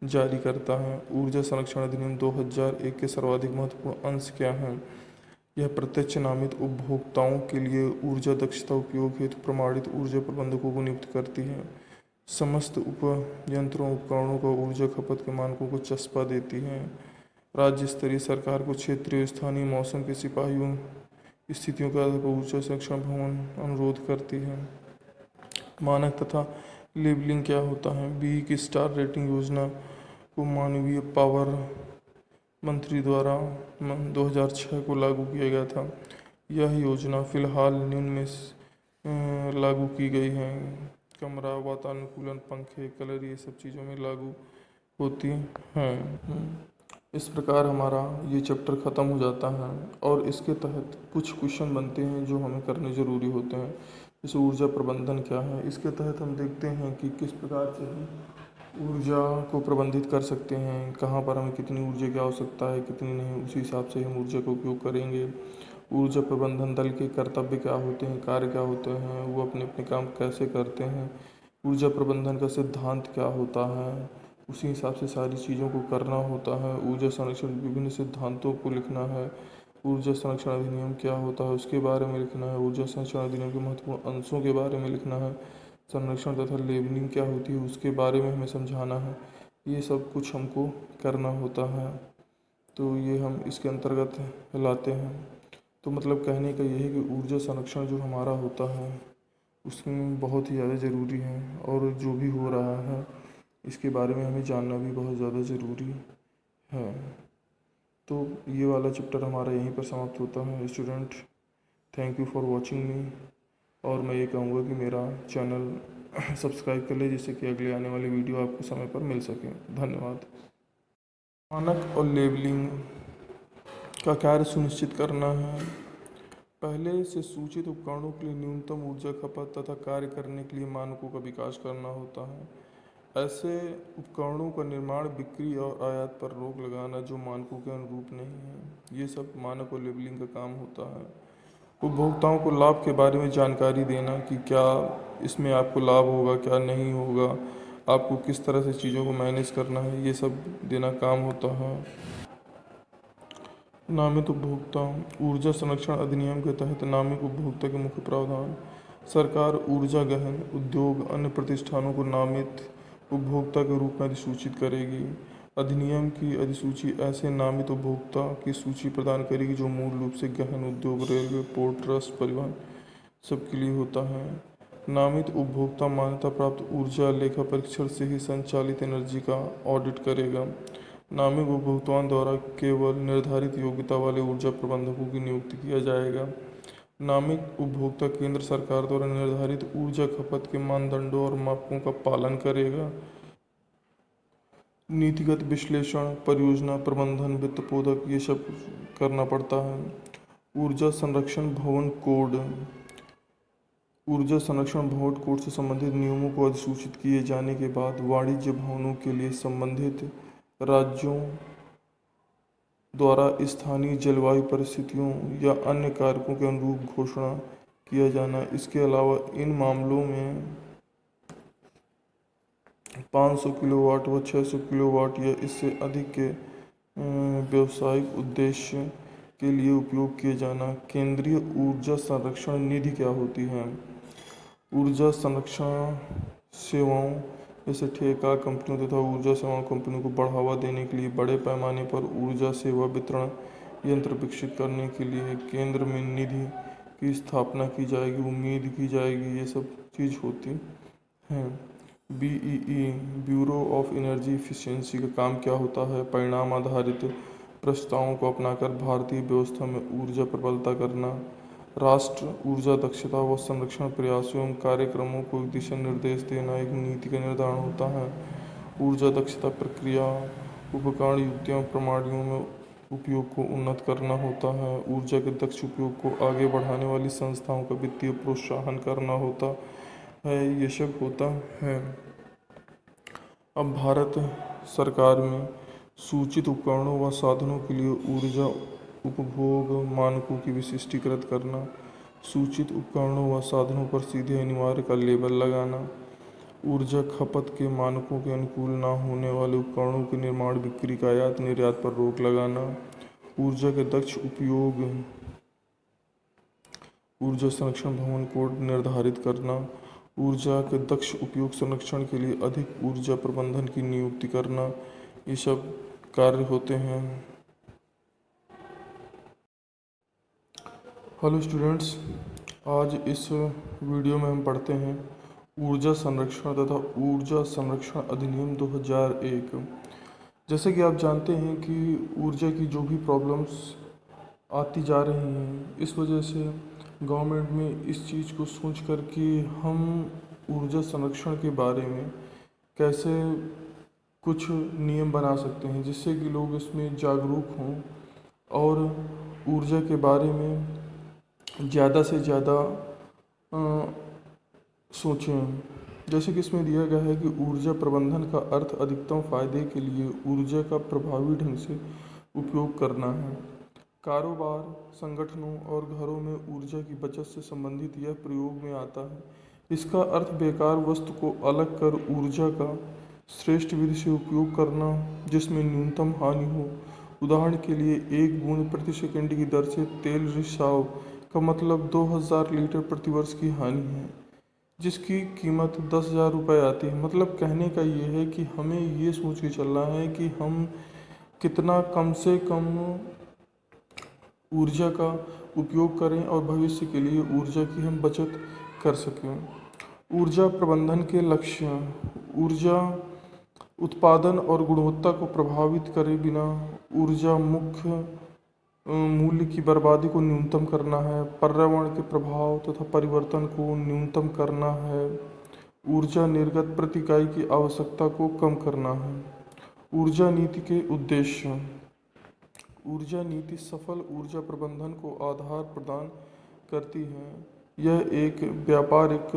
जारी करता है। ऊर्जा संरक्षण अधिनियम 2001 के सर्वाधिक महत्वपूर्ण अंश क्या हैं? यह प्रत्यक्ष नामित उपभोक्ताओं के लिए ऊर्जा दक्षता उपयोग हेतु प्रमाणित ऊर्जा प्रबंधकों को नियुक्त करती है। समस्त उपयंत्रों उपकरणों को ऊर्जा खपत के मानकों को चस्पा देती है। राज्य स्तरीय सरकार को क्षेत्रीय स्थानीय मौसम के सिपाहियों स्थितियों के आधार पर ऊर्जा संरक्षण भवन अनुरोध करती है। मानक तथा लेबलिंग क्या होता है? बी की स्टार रेटिंग योजना को मानवीय पावर मंत्री द्वारा 2006 को लागू किया गया था। यह योजना फिलहाल निम्न में लागू की गई है। कमरा वातानुकूलन पंखे कलर ये सब चीज़ों में लागू होती हैं। इस प्रकार हमारा ये चैप्टर ख़त्म हो जाता है और इसके तहत कुछ क्वेश्चन बनते हैं जो हमें करने ज़रूरी होते हैं। जैसे ऊर्जा प्रबंधन क्या है, इसके तहत हम देखते हैं कि किस प्रकार से हम ऊर्जा को प्रबंधित कर सकते हैं, कहाँ पर हमें कितनी ऊर्जा की आवश्यकता है कितनी नहीं, उसी हिसाब से हम ऊर्जा का उपयोग करेंगे। ऊर्जा प्रबंधन दल के कर्तव्य क्या होते हैं, कार्य क्या होते हैं, वो अपने अपने काम कैसे करते हैं, ऊर्जा प्रबंधन का सिद्धांत क्या होता है, उसी हिसाब से सारी चीज़ों को करना होता है। ऊर्जा संरक्षण विभिन्न सिद्धांतों को लिखना है। ऊर्जा संरक्षण अधिनियम क्या होता है उसके बारे में लिखना है। ऊर्जा संरक्षण अधिनियम के महत्वपूर्ण अंशों के बारे में लिखना है। संरक्षण तथा लेबलिंग क्या होती है उसके बारे में हमें समझाना है। ये सब कुछ हमको करना होता है, तो ये हम इसके अंतर्गत लाते हैं। तो मतलब कहने का यही है कि ऊर्जा संरक्षण जो हमारा होता है उसमें बहुत ही ज़्यादा ज़रूरी है और जो भी हो रहा है इसके बारे में हमें जानना भी बहुत ज़्यादा ज़रूरी है। तो ये वाला चैप्टर हमारा यहीं पर समाप्त होता है। Student, thank you for watching मी। और मैं ये कहूँगा कि मेरा चैनल सब्सक्राइब कर ले जिससे कि अगले आने वाली वीडियो आपको समय पर मिल सके। धन्यवाद। मानक और लेबलिंग का कार्य सुनिश्चित करना है। पहले से सूचित उपकरणों के लिए न्यूनतम ऊर्जा खपत तथा कार्य करने के लिए मानकों का विकास करना होता है। ऐसे उपकरणों का निर्माण, बिक्री और आयात पर रोक लगाना जो मानकों के अनुरूप नहीं है, ये सब मानक और लेबलिंग का काम होता है। उपभोक्ताओं को लाभ के बारे में जानकारी देना कि क्या इसमें आपको लाभ होगा क्या नहीं होगा, आपको किस तरह से चीज़ों को मैनेज करना है, ये सब देना काम होता है। नामित उपभोक्ता। ऊर्जा संरक्षण अधिनियम के तहत नामित उपभोक्ता के मुख्य प्रावधान। सरकार ऊर्जा गहन उद्योग अन्य प्रतिष्ठानों को नामित उपभोक्ता के रूप में अधिसूचित करेगी। अधिनियम की अधिसूची ऐसे नामित उपभोक्ता की सूची प्रदान करेगी जो मूल रूप से गहन उद्योग, रेलवे, पोर्ट ट्रस्ट, परिवहन सबके लिए होता है। नामित उपभोक्ता मान्यता प्राप्त ऊर्जा लेखा परीक्षण से ही संचालित एनर्जी का ऑडिट करेगा। नामित उपभोक्ताओं द्वारा केवल निर्धारित योग्यता वाले ऊर्जा प्रबंधकों की नियुक्ति किया जाएगा। नामित उपभोक्ता केंद्र सरकार द्वारा निर्धारित ऊर्जा खपत के मानदंडों और मापकों का पालन करेगा। नीतिगत विश्लेषण, परियोजना प्रबंधन, वित्त पोधक ये सब करना पड़ता है। ऊर्जा संरक्षण भवन कोड। ऊर्जा संरक्षण भवन कोड से संबंधित नियमों को अधिसूचित किए जाने के बाद वाणिज्य भवनों के लिए संबंधित राज्यों द्वारा स्थानीय जलवायु परिस्थितियों या अन्य कारकों के अनुरूप घोषणा किया जाना। इसके अलावा इन मामलों में 500 किलोवाट व 600 किलोवाट या इससे अधिक के व्यावसायिक उद्देश्य के लिए उपयोग किए जाना। केंद्रीय ऊर्जा संरक्षण निधि क्या होती है? ऊर्जा संरक्षण सेवाओं जैसे ठेका कंपनियों तथा ऊर्जा सेवा कंपनियों को बढ़ावा देने के लिए बड़े पैमाने पर ऊर्जा सेवा वितरण यंत्र विकसित करने के लिए केंद्र में निधि की स्थापना की जाएगी, उम्मीद की जाएगी, ये सब चीज़ होती हैं। BEE bureau of energy efficiency का काम क्या होता है? परिणाम आधारित प्रस्तावों को अपनाकर भारतीय व्यवस्था में ऊर्जा प्रबलता करना, राष्ट्र ऊर्जा दक्षता व संरक्षण प्रयासों एवं कार्यक्रमों को दिशा निर्देश देना एक नीति का निर्धारण होता है। ऊर्जा दक्षता प्रक्रिया उपकरण युक्तियों प्रणालियों में उपयोग को उन्नत करना होता है। ऊर्जा के दक्ष उपयोग को आगे बढ़ाने वाली संस्थाओं का वित्तीय प्रोत्साहन करना होता है। ये सब होता है। अब भारत सरकार में सूचित उपकरणों व साधनों के लिए ऊर्जा उपभोग मानकों की विशिष्टीकृत करना, सूचित उपकरणों व साधनों पर सीधे अनिवार्य का लेबल लगाना, ऊर्जा खपत के मानकों के अनुकूल न होने वाले उपकरणों के निर्माण बिक्री का आयात निर्यात पर रोक लगाना, ऊर्जा के दक्ष उपयोग ऊर्जा संरक्षण भवन कोड निर्धारित करना, ऊर्जा के दक्ष उपयोग संरक्षण के लिए अधिक ऊर्जा प्रबंधन की नियुक्ति करना, ये सब कार्य होते हैं। हेलो स्टूडेंट्स, आज इस वीडियो में हम पढ़ते हैं ऊर्जा संरक्षण तथा ऊर्जा संरक्षण अधिनियम 2001। जैसे कि आप जानते हैं कि ऊर्जा की जो भी प्रॉब्लम्स आती जा रही हैं, इस वजह से गवर्नमेंट में इस चीज़ को सोच कर कि हम ऊर्जा संरक्षण के बारे में कैसे कुछ नियम बना सकते हैं जिससे कि लोग इसमें जागरूक हों और ऊर्जा के बारे में ज़्यादा से ज़्यादा सोचें। जैसे कि इसमें दिया गया है कि ऊर्जा प्रबंधन का अर्थ अधिकतम फायदे के लिए ऊर्जा का प्रभावी ढंग से उपयोग करना है। कारोबार, संगठनों और घरों में ऊर्जा की बचत से संबंधित यह प्रयोग में आता है। इसका अर्थ बेकार वस्तु को अलग कर ऊर्जा का श्रेष्ठ विधि से उपयोग करना जिसमें न्यूनतम हानि हो। उदाहरण के लिए 1 बूंद प्रति सेकंड की दर से तेल रिसाव का मतलब 2000 लीटर प्रति वर्ष की हानि है, जिसकी कीमत 10,000 रुपये आती है। मतलब कहने का ये है कि हमें ये सोच के चलना है कि हम कितना कम से कम ऊर्जा का उपयोग करें और भविष्य के लिए ऊर्जा की हम बचत कर सकें। ऊर्जा प्रबंधन के लक्ष्य ऊर्जा उत्पादन और गुणवत्ता को प्रभावित करे बिना ऊर्जा मुख्य मूल्य की बर्बादी को न्यूनतम करना है, पर्यावरण के प्रभाव तथा परिवर्तन को न्यूनतम करना है, ऊर्जा निर्गत प्रति इकाई की आवश्यकता को कम करना है। ऊर्जा नीति के उद्देश्य ऊर्जा नीति सफल ऊर्जा प्रबंधन को आधार प्रदान करती है। यह एक व्यापारिक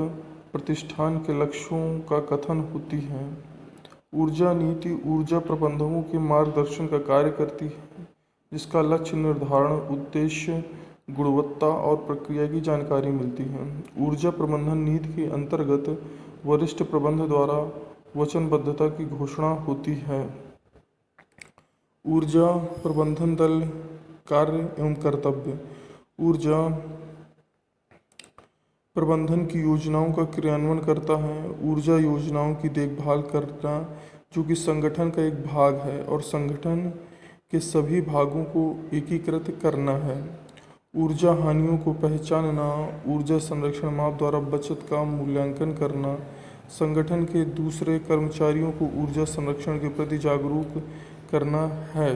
प्रतिष्ठान के लक्ष्यों का कथन होती है। ऊर्जा नीति ऊर्जा प्रबंधकों के मार्गदर्शन का कार्य करती है, जिसका लक्ष्य निर्धारण, उद्देश्य, गुणवत्ता और प्रक्रिया की जानकारी मिलती है। ऊर्जा प्रबंधन नीति के अंतर्गत वरिष्ठ प्रबंधक द्वारा वचनबद्धता की घोषणा होती है। ऊर्जा प्रबंधन दल कार्य एवं कर्तव्य ऊर्जा प्रबंधन की योजनाओं का क्रियान्वयन करता है। ऊर्जा योजनाओं की देखभाल करना जो कि संगठन का एक भाग है और संगठन के सभी भागों को एकीकृत करना है। ऊर्जा हानियों को पहचानना, ऊर्जा संरक्षण माप द्वारा बचत का मूल्यांकन करना, संगठन के दूसरे कर्मचारियों को ऊर्जा संरक्षण के प्रति जागरूक करना है।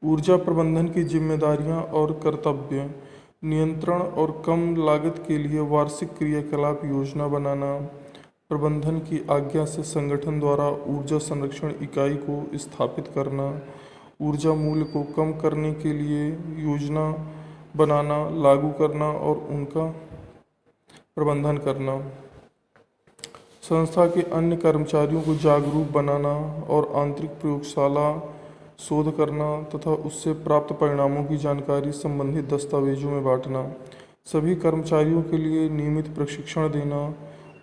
ऊर्जा प्रबंधन की जिम्मेदारियां और कर्तव्य नियंत्रण और कम लागत के लिए वार्षिक क्रियाकलाप योजना बनाना, प्रबंधन की आज्ञा से संगठन द्वारा ऊर्जा संरक्षण इकाई को स्थापित करना, ऊर्जा मूल्य को कम करने के लिए योजना बनाना, लागू करना और उनका प्रबंधन करना, संस्था के अन्य कर्मचारियों को जागरूक बनाना और आंतरिक प्रयोगशाला शोध करना तथा उससे प्राप्त परिणामों की जानकारी संबंधित दस्तावेजों में बांटना, सभी कर्मचारियों के लिए नियमित प्रशिक्षण देना,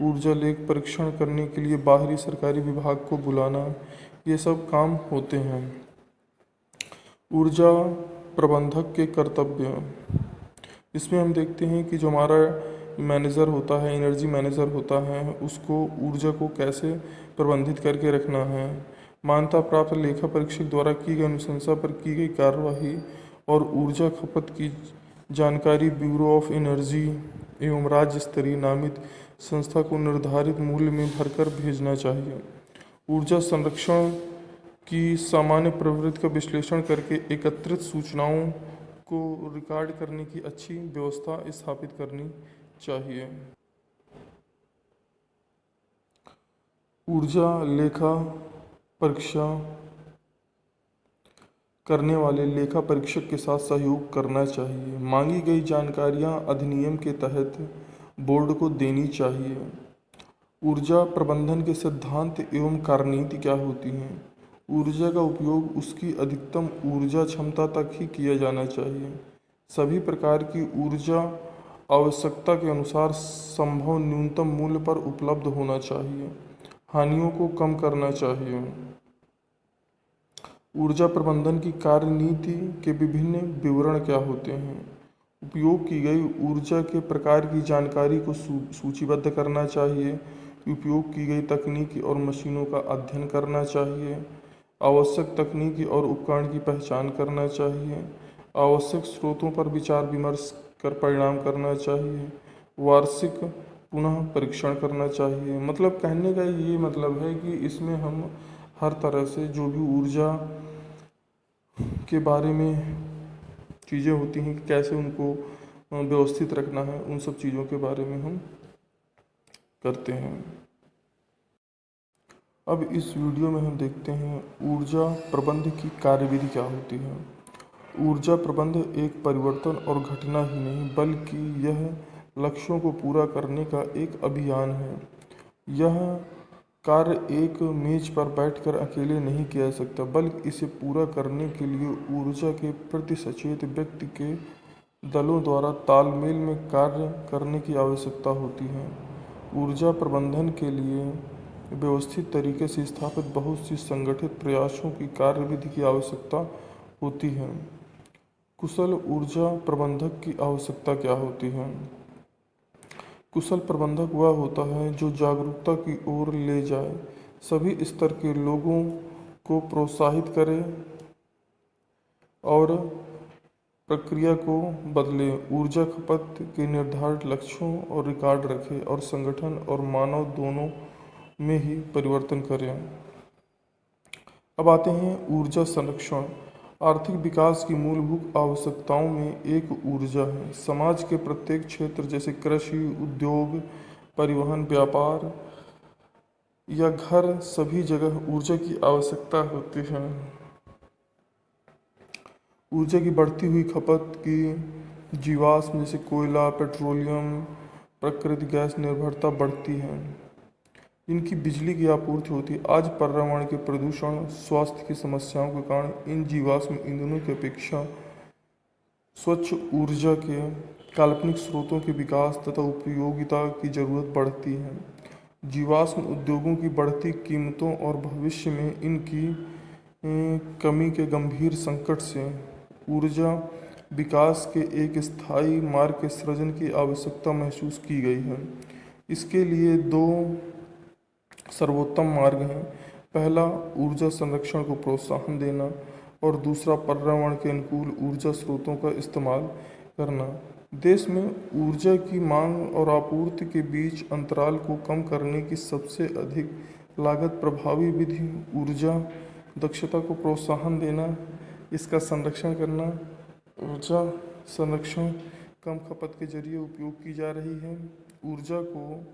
ऊर्जा लेख परीक्षण करने के लिए बाहरी सरकारी विभाग को बुलाना, ये सब काम होते हैं। ऊर्जा प्रबंधक के कर्तव्य इसमें हम देखते हैं कि जो हमारा मैनेजर होता है, एनर्जी मैनेजर होता है, उसको ऊर्जा को कैसे प्रबंधित करके रखना है। मान्यता प्राप्त लेखा परीक्षक द्वारा की गई अनुशंसा पर की गई कार्यवाही और ऊर्जा खपत की जानकारी ब्यूरो ऑफ एनर्जी एवं राज्य स्तरीय नामित संस्था को निर्धारित मूल्य में भरकर भेजना चाहिए। ऊर्जा संरक्षण की सामान्य प्रवृत्ति का विश्लेषण करके एकत्रित सूचनाओं को रिकॉर्ड करने की अच्छी व्यवस्था स्थापित करनी चाहिए। ऊर्जा लेखा परीक्षा करने वाले लेखा परीक्षक के साथ सहयोग करना चाहिए। मांगी गई जानकारियां अधिनियम के तहत बोर्ड को देनी चाहिए। ऊर्जा प्रबंधन के सिद्धांत एवं कार्यनीति क्या होती हैं? ऊर्जा का उपयोग उसकी अधिकतम ऊर्जा क्षमता तक ही किया जाना चाहिए। सभी प्रकार की ऊर्जा आवश्यकता के अनुसार संभव न्यूनतम मूल्य पर उपलब्ध होना चाहिए। हानियों को कम करना चाहिए। ऊर्जा प्रबंधन की कार्यनीति के विभिन्न विवरण क्या होते हैं? उपयोग की गई ऊर्जा के प्रकार की जानकारी को सूचीबद्ध करना चाहिए। उपयोग की गई तकनीकी और मशीनों का अध्ययन करना चाहिए। आवश्यक तकनीकी और उपकरण की पहचान करना चाहिए। आवश्यक स्रोतों पर विचार विमर्श कर परिणाम करना चाहिए। वार्षिक पुनः परीक्षण करना चाहिए। मतलब कहने का ये मतलब है कि इसमें हम हर तरह से जो भी ऊर्जा के बारे में चीज़ें होती हैं कि कैसे उनको व्यवस्थित रखना है, उन सब चीज़ों के बारे में हम करते हैं। अब इस वीडियो में हम देखते हैं ऊर्जा प्रबंध की कार्यविधि क्या होती है। ऊर्जा प्रबंध एक परिवर्तन और घटना ही नहीं बल्कि यह लक्ष्यों को पूरा करने का एक अभियान है। यह कार्य एक मेज पर बैठकर अकेले नहीं किया जा सकता बल्कि इसे पूरा करने के लिए ऊर्जा के प्रति सचेत व्यक्ति के दलों द्वारा तालमेल में कार्य करने की आवश्यकता होती है। ऊर्जा प्रबंधन के लिए व्यवस्थित तरीके से स्थापित बहुत सी संगठित प्रयासों की कार्यविधि की आवश्यकता होती है। कुशल ऊर्जा प्रबंधक की आवश्यकता क्या होती है? कुशल प्रबंधक वह होता है जो जागरूकता की ओर ले जाए, सभी स्तर के लोगों को प्रोत्साहित करे और प्रक्रिया को बदले, ऊर्जा खपत के निर्धारित लक्ष्यों और रिकॉर्ड रखे और संगठन और मानव दोनों में ही परिवर्तन करें। अब आते हैं ऊर्जा संरक्षण। आर्थिक विकास की मूलभूत आवश्यकताओं में एक ऊर्जा है। समाज के प्रत्येक क्षेत्र जैसे कृषि, उद्योग, परिवहन, व्यापार या घर, सभी जगह ऊर्जा की आवश्यकता होती है। ऊर्जा की बढ़ती हुई खपत की जीवाश्म जैसे कोयला, पेट्रोलियम, प्राकृतिक गैस निर्भरता बढ़ती है। इनकी बिजली की आपूर्ति होती है। आज पर्यावरण के प्रदूषण, स्वास्थ्य की समस्याओं के कारण इन जीवाश्म ईंधनों की अपेक्षा स्वच्छ ऊर्जा के काल्पनिक स्रोतों के विकास तथा उपयोगिता की जरूरत बढ़ती है। जीवाश्म उद्योगों की बढ़ती कीमतों और भविष्य में इनकी कमी के गंभीर संकट से ऊर्जा विकास के एक स्थायी मार्ग के सृजन की आवश्यकता महसूस की गई है। इसके लिए दो सर्वोत्तम मार्ग हैं। पहला, ऊर्जा संरक्षण को प्रोत्साहन देना और दूसरा, पर्यावरण के अनुकूल ऊर्जा स्रोतों का इस्तेमाल करना। देश में ऊर्जा की मांग और आपूर्ति के बीच अंतराल को कम करने की सबसे अधिक लागत प्रभावी विधि ऊर्जा दक्षता को प्रोत्साहन देना, इसका संरक्षण करना। ऊर्जा संरक्षण कम खपत के जरिए उपयोग की जा रही है। ऊर्जा को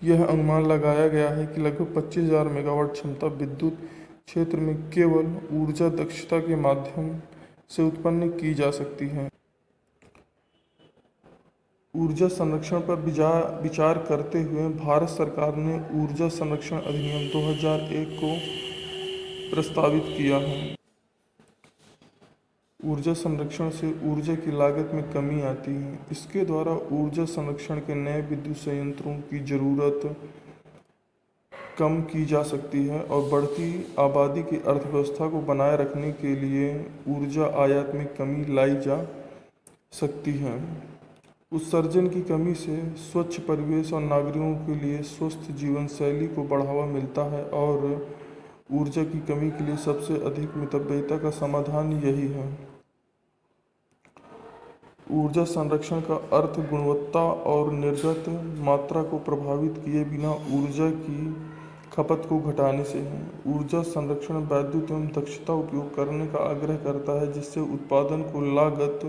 यह अनुमान लगाया गया है कि लगभग 25,000 मेगावाट क्षमता विद्युत क्षेत्र में केवल ऊर्जा दक्षता के माध्यम से उत्पन्न की जा सकती है। ऊर्जा संरक्षण पर विचार करते हुए भारत सरकार ने ऊर्जा संरक्षण अधिनियम 2001 को प्रस्तावित किया है। ऊर्जा संरक्षण से ऊर्जा की लागत में कमी आती है। इसके द्वारा ऊर्जा संरक्षण के नए विद्युत संयंत्रों की ज़रूरत कम की जा सकती है और बढ़ती आबादी की अर्थव्यवस्था को बनाए रखने के लिए ऊर्जा आयात में कमी लाई जा सकती है। उत्सर्जन की कमी से स्वच्छ परिवेश और नागरिकों के लिए स्वस्थ जीवन शैली को बढ़ावा मिलता है और ऊर्जा की कमी के लिए सबसे अधिक मितव्ययिता का समाधान यही है। ऊर्जा संरक्षण का अर्थ गुणवत्ता और निर्गत मात्रा को प्रभावित किए बिना ऊर्जा की खपत को घटाने से है। ऊर्जा संरक्षण वैद्युत एवं दक्षता उपयोग करने का आग्रह करता है, जिससे उत्पादन को लागत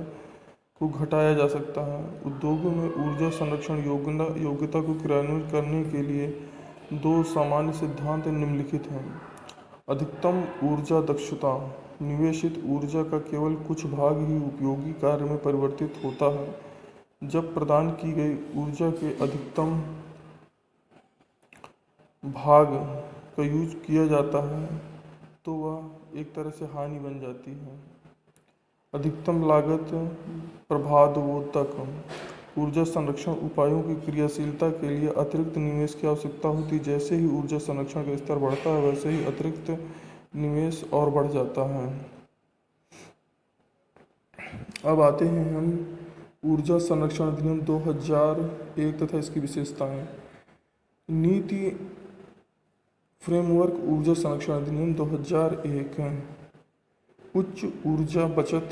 को घटाया जा सकता है। उद्योगों में ऊर्जा संरक्षण योग्यता को क्रियान्वित करने के लिए दो सामान्य सिद्धांत निम्नलिखित हैं। अधिकतम ऊर्जा दक्षता: निवेशित ऊर्जा का केवल कुछ भाग ही उपयोगी कार्य में परिवर्तित होता है। जब प्रदान की गई ऊर्जा के अधिकतम भाग का यूज किया जाता है तो वह एक तरह से हानि बन जाती है। अधिकतम लागत प्रबाधवोधक: ऊर्जा संरक्षण उपायों की क्रियाशीलता के लिए अतिरिक्त निवेश की आवश्यकता होती है। जैसे ही ऊर्जा संरक्षण का स्तर बढ़ता है, वैसे ही अतिरिक्त निवेश और बढ़ जाता है। अब आते हैं हम ऊर्जा संरक्षण अधिनियम 2001 तथा इसकी विशेषताएं। नीति फ्रेमवर्क ऊर्जा संरक्षण अधिनियम 2001 उच्च ऊर्जा बचत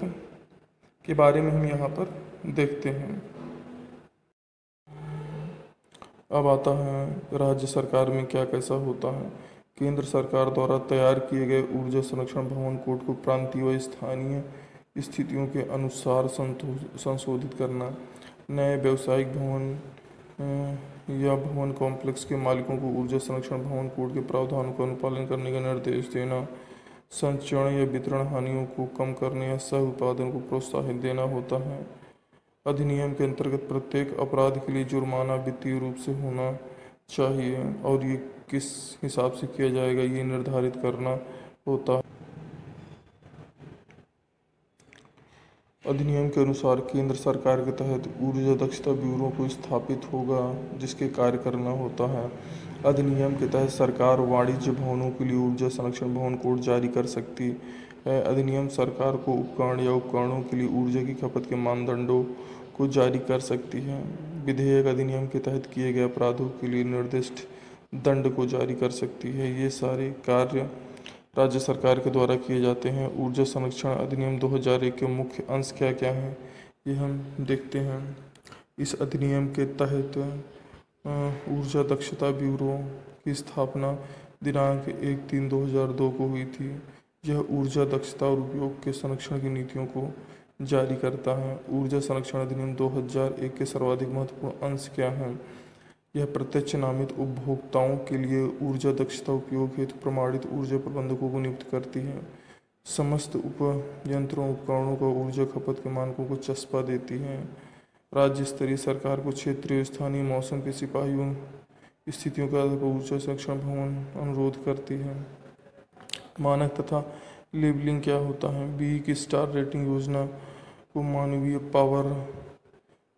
के बारे में हम यहाँ पर देखते हैं। अब आता है राज्य सरकार में क्या कैसा होता है। केंद्र सरकार द्वारा तैयार किए गए ऊर्जा संरक्षण भवन कोड को प्रांतीय व स्थानीय स्थितियों के अनुसार संशोधित करना, नए व्यावसायिक भवन या भवन कॉम्प्लेक्स के मालिकों को ऊर्जा संरक्षण भवन कोड के प्रावधानों का अनुपालन करने का निर्देश देना, संचरण या वितरण हानियों को कम करने या सह उत्पादन को प्रोत्साहित देना होता है। अधिनियम के अंतर्गत प्रत्येक अपराध के लिए जुर्माना वित्तीय रूप से होना चाहिए और ये किस हिसाब से किया जाएगा ये निर्धारित करना होता है। अधिनियम के अनुसार केंद्र सरकार के तहत ऊर्जा दक्षता ब्यूरो को स्थापित होगा, जिसके कार्य करना होता है। अधिनियम के तहत सरकार वाणिज्य भवनों के लिए ऊर्जा संरक्षण भवन कोड जारी कर सकती है। अधिनियम सरकार को उपकरण या उपकरणों के लिए ऊर्जा की खपत के मानदंडों को जारी कर सकती है। विधेयक अधिनियम के तहत किए गए अपराधों के लिए निर्दिष्ट दंड को जारी कर सकती है। ये सारे कार्य राज्य सरकार के द्वारा किए जाते हैं। ऊर्जा संरक्षण अधिनियम 2001 के मुख्य अंश क्या क्या हैं, ये हम देखते हैं। इस अधिनियम के तहत ऊर्जा दक्षता ब्यूरो की स्थापना दिनांक 1/3/2002 को हुई थी। यह ऊर्जा दक्षता और उपयोग के संरक्षण की नीतियों को जारी करता है। ऊर्जा संरक्षण अधिनियम 2001 के सर्वाधिक महत्वपूर्ण अंश क्या हैं? यह प्रत्यक्ष नामित उपभोक्ताओं के लिए ऊर्जा दक्षता उपयोग हेतु प्रमाणित ऊर्जा प्रबंधकों को नियुक्त करती है। समस्त उपयंत्रों उपकरणों को ऊर्जा खपत के मानकों को चस्पा देती है। राज्य स्तरीय सरकार को क्षेत्रीय स्थानीय मौसम के सिपाहियों स्थितियों के आधार पर ऊर्जा संरक्षण भवन अनुरोध करती है। मानक तथा लेबलिंग क्या होता है? बी की स्टार रेटिंग योजना को मानवीय पावर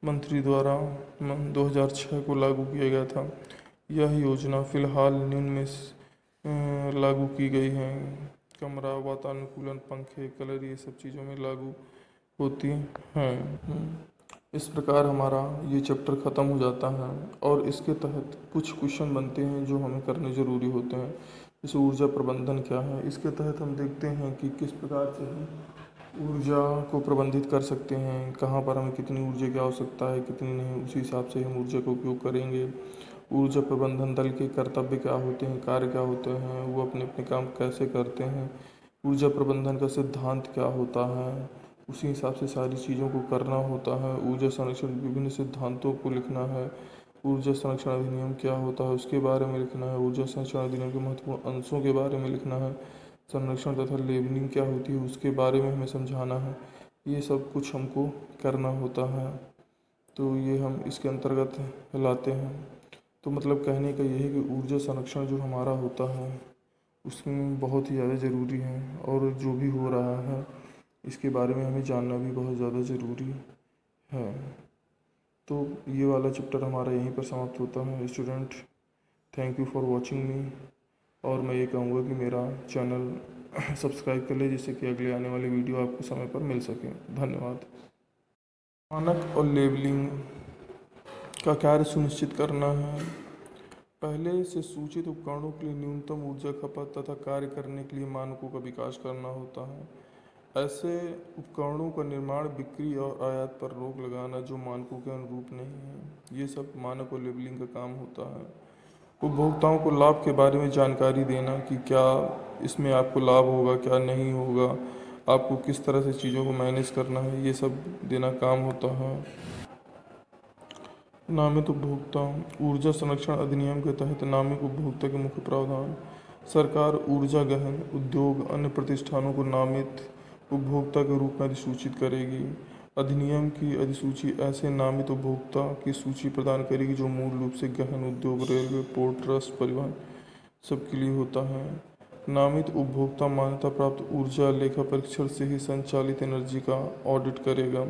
मंत्री द्वारा 2006 को लागू किया गया था। यह योजना फिलहाल निम्न में लागू की गई है। कमरा वातानुकूलन, पंखे, कलर, ये सब चीज़ों में लागू होती हैं। इस प्रकार हमारा ये चैप्टर ख़त्म हो जाता है और इसके तहत कुछ क्वेश्चन बनते हैं जो हमें करने ज़रूरी होते हैं। जैसे ऊर्जा प्रबंधन क्या है, इसके तहत हम देखते हैं कि किस प्रकार से हम ऊर्जा को प्रबंधित कर सकते हैं, कहाँ पर हमें कितनी ऊर्जा की आवश्यकता है, कितनी नहीं, उसी हिसाब से हम ऊर्जा का उपयोग करेंगे। ऊर्जा प्रबंधन दल के कर्तव्य क्या होते हैं, कार्य क्या होते हैं, वो अपने अपने काम कैसे करते हैं, ऊर्जा प्रबंधन का सिद्धांत क्या होता है, उसी हिसाब से सारी चीज़ों को करना होता है। ऊर्जा संरक्षण विभिन्न सिद्धांतों को लिखना है। ऊर्जा संरक्षण अधिनियम क्या होता है उसके बारे में लिखना है। ऊर्जा संरक्षण अधिनियम के महत्वपूर्ण अंशों के बारे में लिखना है। संरक्षण तथा लेबलिंग क्या होती है उसके बारे में हमें समझाना है। ये सब कुछ हमको करना होता है, तो ये हम इसके अंतर्गत लाते हैं। तो मतलब कहने का ये है कि ऊर्जा संरक्षण जो हमारा होता है उसमें बहुत ही ज़्यादा ज़रूरी है और जो भी हो रहा है इसके बारे में हमें जानना भी बहुत ज़्यादा ज़रूरी है। तो ये वाला चैप्टर हमारा यहीं पर समाप्त होता है। Student, thank you for watching मी। और मैं ये कहूँगा कि मेरा चैनल सब्सक्राइब कर ले, जिससे कि अगले आने वाली वीडियो आपको समय पर मिल सके। धन्यवाद। मानक और लेबलिंग का कार्य सुनिश्चित करना है। पहले से सूचित उपकरणों के लिए न्यूनतम ऊर्जा खपत तथा कार्य करने के लिए मानकों का विकास करना होता है। ऐसे उपकरणों का निर्माण, बिक्री और आयात पर रोक लगाना जो मानकों के अनुरूप नहीं है। ये सब मानक और लेबलिंग का काम होता है। उपभोक्ताओं को लाभ के बारे में जानकारी देना कि क्या इसमें आपको लाभ होगा, क्या नहीं होगा, आपको किस तरह से चीज़ों को मैनेज करना है, ये सब देना काम होता है। नामित उपभोक्ता। ऊर्जा संरक्षण अधिनियम के तहत नामित उपभोक्ता के मुख्य प्रावधान। सरकार ऊर्जा गहन उद्योग अन्य प्रतिष्ठानों को नामित उपभोक्ता के रूप में अधिसूचित करेगी। अधिनियम की अधिसूची ऐसे नामित उपभोक्ता की सूची प्रदान करेगी जो मूल रूप से गहन उद्योग, रेलवे, पोर्ट ट्रस्ट, परिवहन सबके लिए होता है। नामित उपभोक्ता मान्यता प्राप्त ऊर्जा लेखा परीक्षण से ही संचालित एनर्जी का ऑडिट करेगा।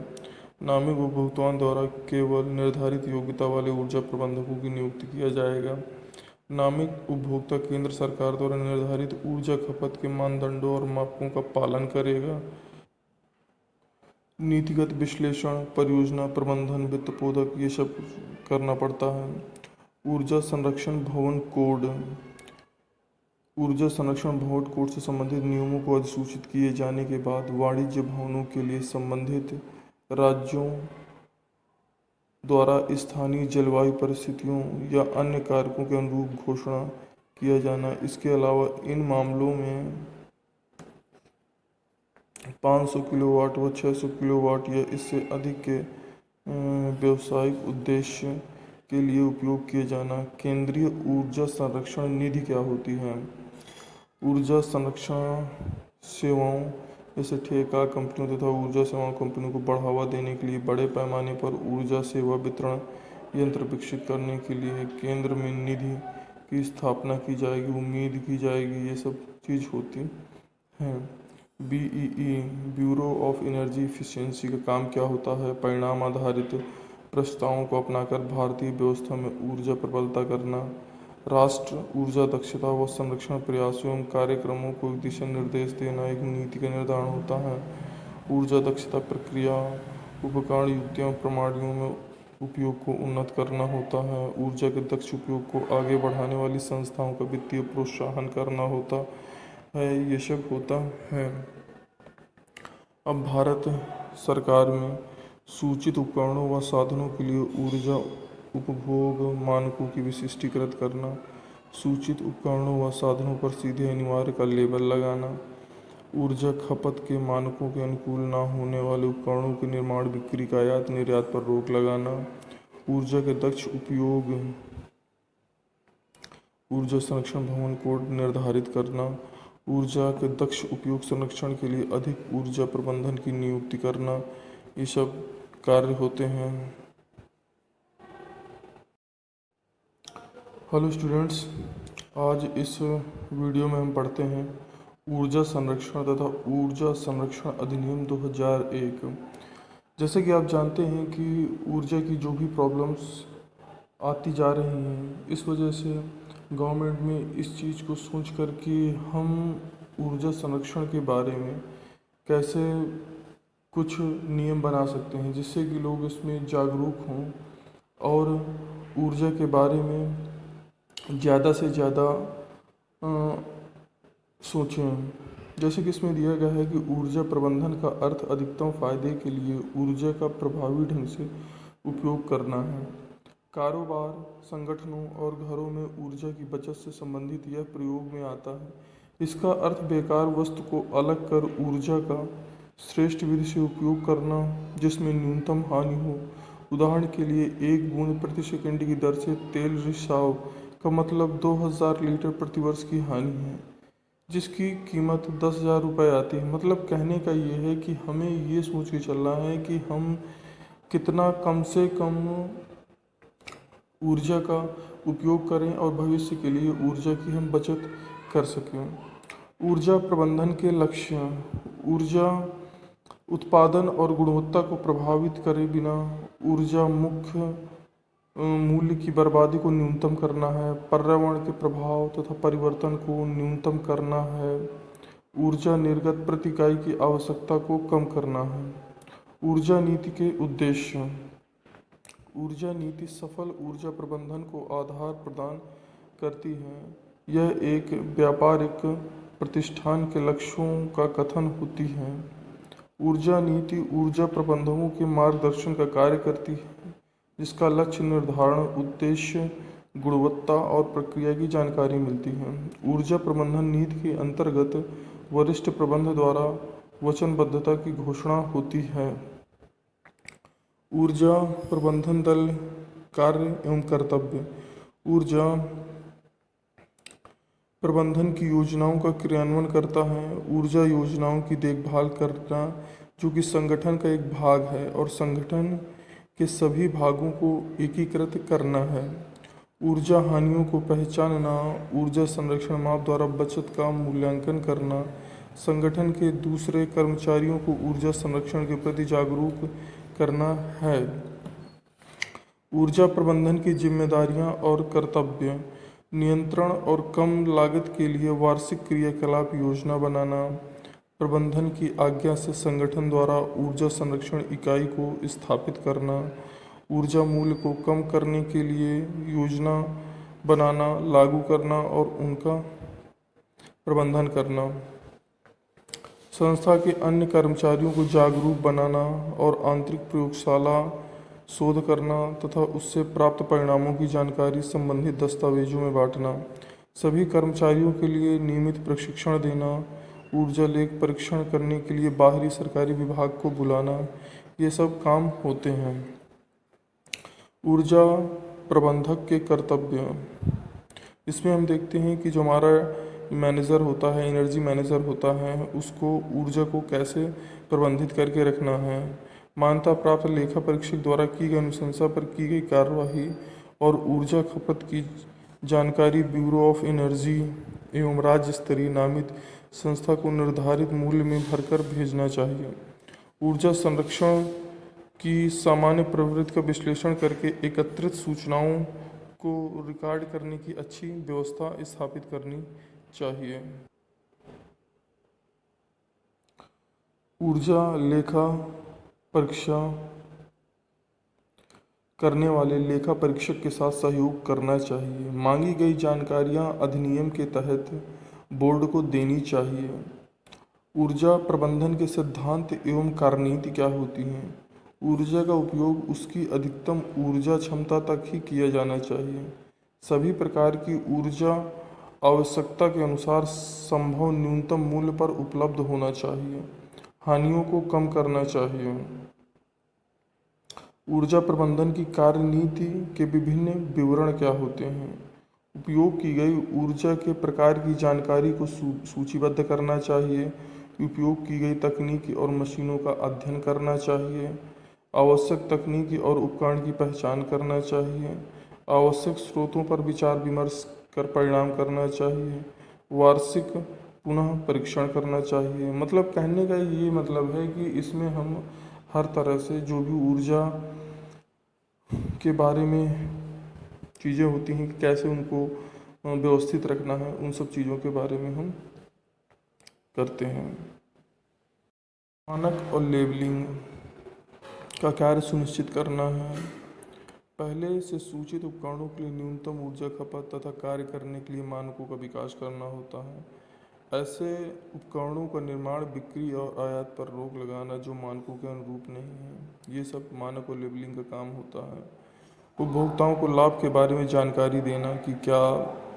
नामित उपभोक्ताओं द्वारा केवल निर्धारित योग्यता वाले ऊर्जा प्रबंधकों की नियुक्ति किया जाएगा। नामित उपभोक्ता केंद्र सरकार द्वारा निर्धारित ऊर्जा खपत के मानदंडों और मापकों का पालन करेगा। नीतिगत विश्लेषण, परियोजना प्रबंधन, वित्त पोधक ये सब करना पड़ता है। ऊर्जा संरक्षण भवन कोड। ऊर्जा संरक्षण भवन कोड से संबंधित नियमों को अधिसूचित किए जाने के बाद वाणिज्य भवनों के लिए संबंधित राज्यों द्वारा स्थानीय जलवायु परिस्थितियों या अन्य कारकों के अनुरूप घोषणा किया जाना। इसके अलावा इन मामलों में 500 किलोवाट व 600 किलोवाट या इससे अधिक के व्यावसायिक उद्देश्य के लिए उपयोग किए जाना। केंद्रीय ऊर्जा संरक्षण निधि क्या होती है? ऊर्जा संरक्षण सेवाओं जैसे ठेका कंपनियों तथा ऊर्जा सेवा कंपनियों को बढ़ावा देने के लिए बड़े पैमाने पर ऊर्जा सेवा वितरण यंत्र विकसित करने के लिए केंद्र में निधि की स्थापना की जाएगी, उम्मीद की जाएगी। ये सब चीज़ होती है। BEE bureau of energy efficiency का काम क्या होता है? परिणाम आधारित प्रस्तावों को अपनाकर भारतीय व्यवस्था में ऊर्जा प्रबलता करना, राष्ट्र ऊर्जा दक्षता व संरक्षण प्रयासों एवं कार्यक्रमों को दिशा निर्देश देना एक नीति का निर्धारण होता है। ऊर्जा दक्षता प्रक्रिया, उपकरण, युक्तियों, प्रणालियों में उपयोग को उन्नत करना होता है। ऊर्जा के दक्ष उपयोग को आगे बढ़ाने वाली संस्थाओं का वित्तीय प्रोत्साहन करना होता है। ये सब होता है। अब भारत सरकार में सूचित उपकरणों व साधनों के लिए ऊर्जा उपभोग मानकों की विशिष्टीकृत करना, सूचित उपकरणों व साधनों पर सीधे अनिवार्य का लेबल लगाना, ऊर्जा खपत के मानकों के अनुकूल न होने वाले उपकरणों के निर्माण, बिक्री, आयात निर्यात पर रोक लगाना, ऊर्जा के दक्ष उपयोग ऊर्जा संरक्षण भवन कोड निर्धारित करना, ऊर्जा के दक्ष उपयोग संरक्षण के लिए अधिक ऊर्जा प्रबंधन की नियुक्ति करना। ये सब कार्य होते हैं। हेलो स्टूडेंट्स, आज इस वीडियो में हम पढ़ते हैं ऊर्जा संरक्षण तथा ऊर्जा संरक्षण अधिनियम 2001। जैसे कि आप जानते हैं कि ऊर्जा की जो भी प्रॉब्लम्स आती जा रही हैं, इस वजह से गवर्नमेंट में इस चीज़ को सोच कर कि हम ऊर्जा संरक्षण के बारे में कैसे कुछ नियम बना सकते हैं जिससे कि लोग इसमें जागरूक हों और ऊर्जा के बारे में ज़्यादा से ज़्यादा सोचें। जैसे कि इसमें दिया गया है कि ऊर्जा प्रबंधन का अर्थ अधिकतम फायदे के लिए ऊर्जा का प्रभावी ढंग से उपयोग करना है। कारोबार, संगठनों और घरों में ऊर्जा की बचत से संबंधित यह प्रयोग में आता है। इसका अर्थ बेकार वस्तु को अलग कर ऊर्जा का श्रेष्ठ विधि से उपयोग करना जिसमें न्यूनतम हानि हो। उदाहरण के लिए 1 बूंद प्रति सेकंड की दर से तेल रिसाव का मतलब 2000 लीटर प्रति वर्ष की हानि है, जिसकी कीमत 10,000 रुपये आती है। मतलब कहने का ये है कि हमें ये सोच के चलना है कि हम कितना कम से कम ऊर्जा का उपयोग करें और भविष्य के लिए ऊर्जा की हम बचत कर सकें। ऊर्जा प्रबंधन के लक्ष्य: ऊर्जा उत्पादन और गुणवत्ता को प्रभावित करे बिना ऊर्जा मुख्य मूल्य की बर्बादी को न्यूनतम करना है, पर्यावरण के प्रभाव तथा परिवर्तन को न्यूनतम करना है, ऊर्जा निर्गत प्रति इकाई की आवश्यकता को कम करना है। ऊर्जा नीति के उद्देश्य: ऊर्जा नीति सफल ऊर्जा प्रबंधन को आधार प्रदान करती है। यह एक व्यापारिक प्रतिष्ठान के लक्ष्यों का कथन होती है। ऊर्जा नीति ऊर्जा प्रबंधकों के मार्गदर्शन का कार्य करती है, जिसका लक्ष्य निर्धारण, उद्देश्य, गुणवत्ता और प्रक्रिया की जानकारी मिलती है। ऊर्जा प्रबंधन नीति के अंतर्गत वरिष्ठ प्रबंधन द्वारा वचनबद्धता की घोषणा होती है। ऊर्जा प्रबंधन दल कार्य एवं कर्तव्य। ऊर्जा प्रबंधन की योजनाओं का क्रियान्वयन करता है। ऊर्जा योजनाओं की देखभाल करना, जो कि संगठन का एक भाग है, और संगठन के सभी भागों को एकीकृत करना है। ऊर्जा हानियों को पहचानना, ऊर्जा संरक्षण माप द्वारा बचत का मूल्यांकन करना, संगठन के दूसरे कर्मचारियों को ऊर्जा संरक्षण के प्रति जागरूक करना है। ऊर्जा प्रबंधन की जिम्मेदारियां और कर्तव्य। नियंत्रण और कम लागत के लिए वार्षिक क्रियाकलाप योजना बनाना। प्रबंधन की आज्ञा से संगठन द्वारा ऊर्जा संरक्षण इकाई को स्थापित करना। ऊर्जा मूल्य को कम करने के लिए योजना बनाना, लागू करना और उनका प्रबंधन करना। संस्था के अन्य कर्मचारियों को जागरूक बनाना और आंतरिक प्रयोगशाला शोध करना तथा उससे प्राप्त परिणामों की जानकारी संबंधित दस्तावेजों में बांटना। सभी कर्मचारियों के लिए नियमित प्रशिक्षण देना। ऊर्जा लेख परीक्षण करने के लिए बाहरी सरकारी विभाग को बुलाना, ये सब काम होते हैं। ऊर्जा प्रबंधक के कर्तव्य। इसमें हम देखते हैं कि जो हमारा मैनेजर होता है, एनर्जी मैनेजर होता है, उसको ऊर्जा को कैसे प्रबंधित करके रखना है। मान्यता प्राप्त लेखा परीक्षक द्वारा की गई अनुशंसा पर की गई कार्यवाही और ऊर्जा खपत की जानकारी ब्यूरो ऑफ एनर्जी एवं राज्य स्तरीय नामित संस्था को निर्धारित मूल्य में भरकर भेजना चाहिए। ऊर्जा संरक्षण की सामान्य प्रवृत्ति का विश्लेषण करके एकत्रित सूचनाओं को रिकॉर्ड करने की अच्छी व्यवस्था स्थापित करनी चाहिए। ऊर्जा लेखा परीक्षा करने वाले लेखा परीक्षक के साथ सहयोग करना चाहिए। मांगी गई जानकारियां अधिनियम के तहत बोर्ड को देनी चाहिए। ऊर्जा प्रबंधन के सिद्धांत एवं कार्यनीति क्या होती हैं? ऊर्जा का उपयोग उसकी अधिकतम ऊर्जा क्षमता तक ही किया जाना चाहिए। सभी प्रकार की ऊर्जा आवश्यकता के अनुसार संभव न्यूनतम मूल्य पर उपलब्ध होना चाहिए। हानियों को कम करना चाहिए। ऊर्जा प्रबंधन की कार्यनीति के विभिन्न विवरण क्या होते हैं? उपयोग की गई ऊर्जा के प्रकार की जानकारी को सूचीबद्ध करना चाहिए। उपयोग की गई तकनीकी और मशीनों का अध्ययन करना चाहिए। आवश्यक तकनीकी और उपकरण की पहचान करना चाहिए। आवश्यक स्रोतों पर विचार विमर्श कर परिणाम करना चाहिए। वार्षिक पुनः परीक्षण करना चाहिए। मतलब कहने का ये मतलब है कि इसमें हम हर तरह से जो भी ऊर्जा के बारे में चीज़ें होती हैं कि कैसे उनको व्यवस्थित रखना है, उन सब चीज़ों के बारे में हम करते हैं। मानक और लेबलिंग का कार्य सुनिश्चित करना है। पहले से सूचित उपकरणों के लिए न्यूनतम ऊर्जा खपत तथा कार्य करने के लिए मानकों का विकास करना होता है। ऐसे उपकरणों का निर्माण, बिक्री और आयात पर रोक लगाना जो मानकों के अनुरूप नहीं है, ये सब मानक और लेबलिंग का काम होता है। उपभोक्ताओं को लाभ के बारे में जानकारी देना कि क्या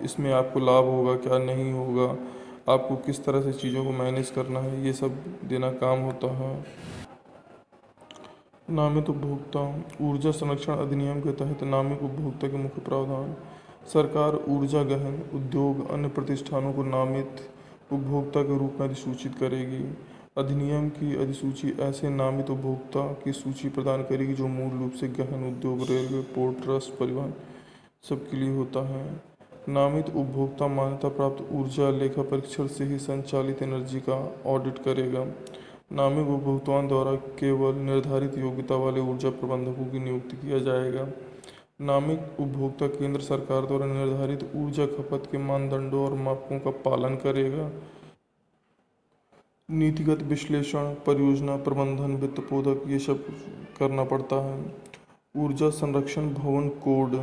इसमें आपको लाभ होगा, क्या नहीं होगा, आपको किस तरह से चीज़ों को मैनेज करना है, ये सब देना काम होता है। नामित उपभोक्ता। ऊर्जा संरक्षण अधिनियम के तहत नामित उपभोक्ता के मुख्य प्रावधान। सरकार ऊर्जा गहन उद्योग अन्य प्रतिष्ठानों को नामित उपभोक्ता के रूप में अधिसूचित करेगी। अधिनियम की अधिसूची ऐसे नामित उपभोक्ता की सूची प्रदान करेगी जो मूल रूप से गहन उद्योग, रेलवे, पोर्ट ट्रस्ट, परिवहन सबके लिए होता है। नामित उपभोक्ता मान्यता प्राप्त ऊर्जा लेखा परीक्षण से ही संचालित एनर्जी का ऑडिट करेगा। नामित उपभोक्ताओं द्वारा केवल निर्धारित योग्यता वाले ऊर्जा प्रबंधकों की नियुक्ति किया जाएगा। नामित उपभोक्ता केंद्र सरकार द्वारा निर्धारित ऊर्जा खपत के मानदंडों और मापकों का पालन करेगा। नीतिगत विश्लेषण, परियोजना प्रबंधन, वित्त बोधक, ये सब करना पड़ता है। ऊर्जा संरक्षण भवन कोड।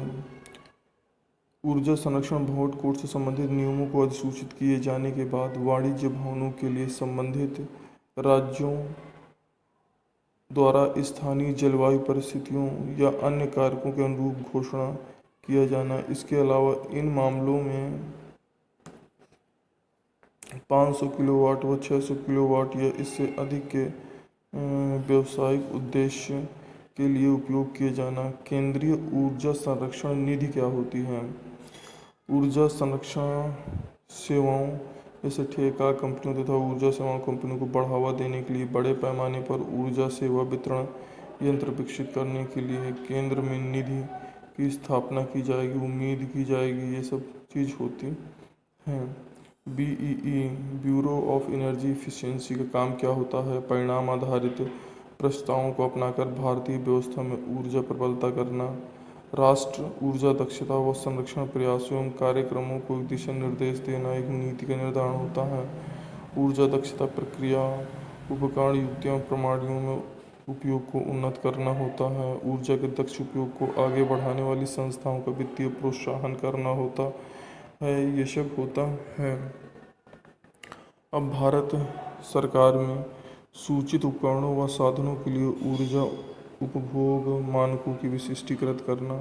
ऊर्जा संरक्षण भवन कोड से संबंधित नियमों को अधिसूचित किए जाने के बाद वाणिज्य भवनों के लिए संबंधित राज्यों द्वारा स्थानीय जलवायु परिस्थितियों या अन्य कारकों के अनुरूप घोषणा किया जाना। इसके अलावा इन मामलों में 500 किलोवाट व 600 किलोवाट या इससे अधिक के व्यावसायिक उद्देश्य के लिए उपयोग किए जाना। केंद्रीय ऊर्जा संरक्षण निधि क्या होती है? ऊर्जा संरक्षण सेवाओं जैसे ठेका कंपनियों तथा ऊर्जा सेवा कंपनियों को बढ़ावा देने के लिए बड़े पैमाने पर ऊर्जा सेवा वितरण यंत्र विकसित करने के लिए केंद्र में निधि की स्थापना की जाएगी, उम्मीद की जाएगी, ये सब चीज़ होती हैं। BEE bureau of energy efficiency का काम क्या होता है? परिणाम आधारित प्रस्तावों को अपनाकर भारतीय व्यवस्था में ऊर्जा प्रबलता करना, राष्ट्र ऊर्जा दक्षता व संरक्षण प्रयासों एवं कार्यक्रमों को दिशा निर्देश देना एक नीति का निर्धारण होता है। ऊर्जा दक्षता प्रक्रिया उपकरण युक्तियों प्रणालियों में उपयोग को उन्नत करना होता है। ऊर्जा के दक्ष उपयोग को आगे बढ़ाने वाली संस्थाओं का वित्तीय प्रोत्साहन करना होता है। ये सब होता है। अब भारत सरकार में सूचित उपकरणों व साधनों के लिए ऊर्जा उपभोग मानकों की विशिष्टीकृत करना,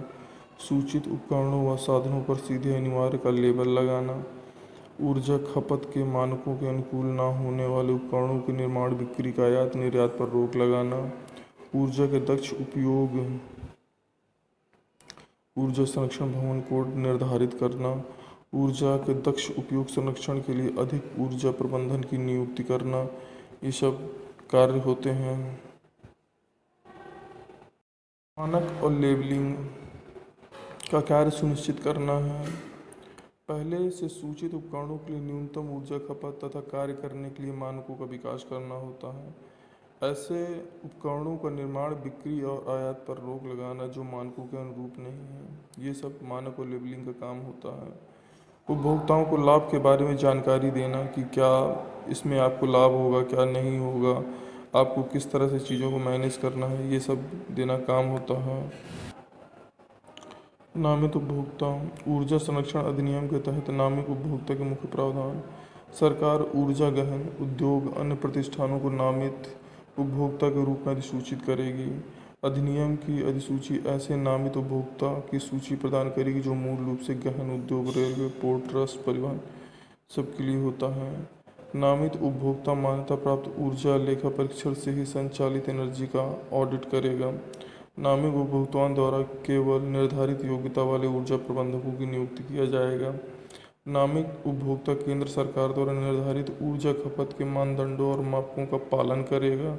सूचित उपकरणों व साधनों पर सीधे अनिवार्य का लेबल लगाना, ऊर्जा खपत के मानकों के अनुकूल न होने वाले उपकरणों के निर्माण बिक्री का आयात निर्यात पर रोक लगाना, ऊर्जा के दक्ष उपयोग ऊर्जा संरक्षण भवन कोड निर्धारित करना, ऊर्जा के दक्ष उपयोग संरक्षण के लिए अधिक ऊर्जा प्रबंधन की नियुक्ति करना, ये सब कार्य होते हैं। मानक और लेबलिंग का कार्य सुनिश्चित करना है। पहले से सूचित उपकरणों के लिए न्यूनतम ऊर्जा खपत तथा कार्य करने के लिए मानकों का विकास करना होता है। ऐसे उपकरणों का निर्माण, बिक्री और आयात पर रोक लगाना जो मानकों के अनुरूप नहीं है, ये सब मानक और लेबलिंग का काम होता है। उपभोक्ताओं को लाभ के बारे में जानकारी देना कि क्या इसमें आपको लाभ होगा, क्या नहीं होगा, आपको किस तरह से चीज़ों को मैनेज करना है, ये सब देना काम होता है। नामित उपभोक्ता। ऊर्जा संरक्षण अधिनियम के तहत नामित उपभोक्ता के मुख्य प्रावधान। सरकार ऊर्जा गहन उद्योग अन्य प्रतिष्ठानों को नामित उपभोक्ता के रूप में अधिसूचित करेगी। अधिनियम की अधिसूची ऐसे नामित उपभोक्ता की सूची प्रदान करेगी जो मूल रूप से गहन उद्योग, रेलवे, पोर्ट ट्रस्ट, परिवहन सबके लिए होता है। नामित उपभोक्ता मान्यता प्राप्त ऊर्जा लेखा परीक्षण से ही संचालित एनर्जी का ऑडिट करेगा। नामित उपभोक्ताओं द्वारा केवल निर्धारित योग्यता वाले ऊर्जा प्रबंधकों की नियुक्ति किया जाएगा। नामित उपभोक्ता केंद्र सरकार द्वारा निर्धारित ऊर्जा खपत के मानदंडों और मापकों का पालन करेगा।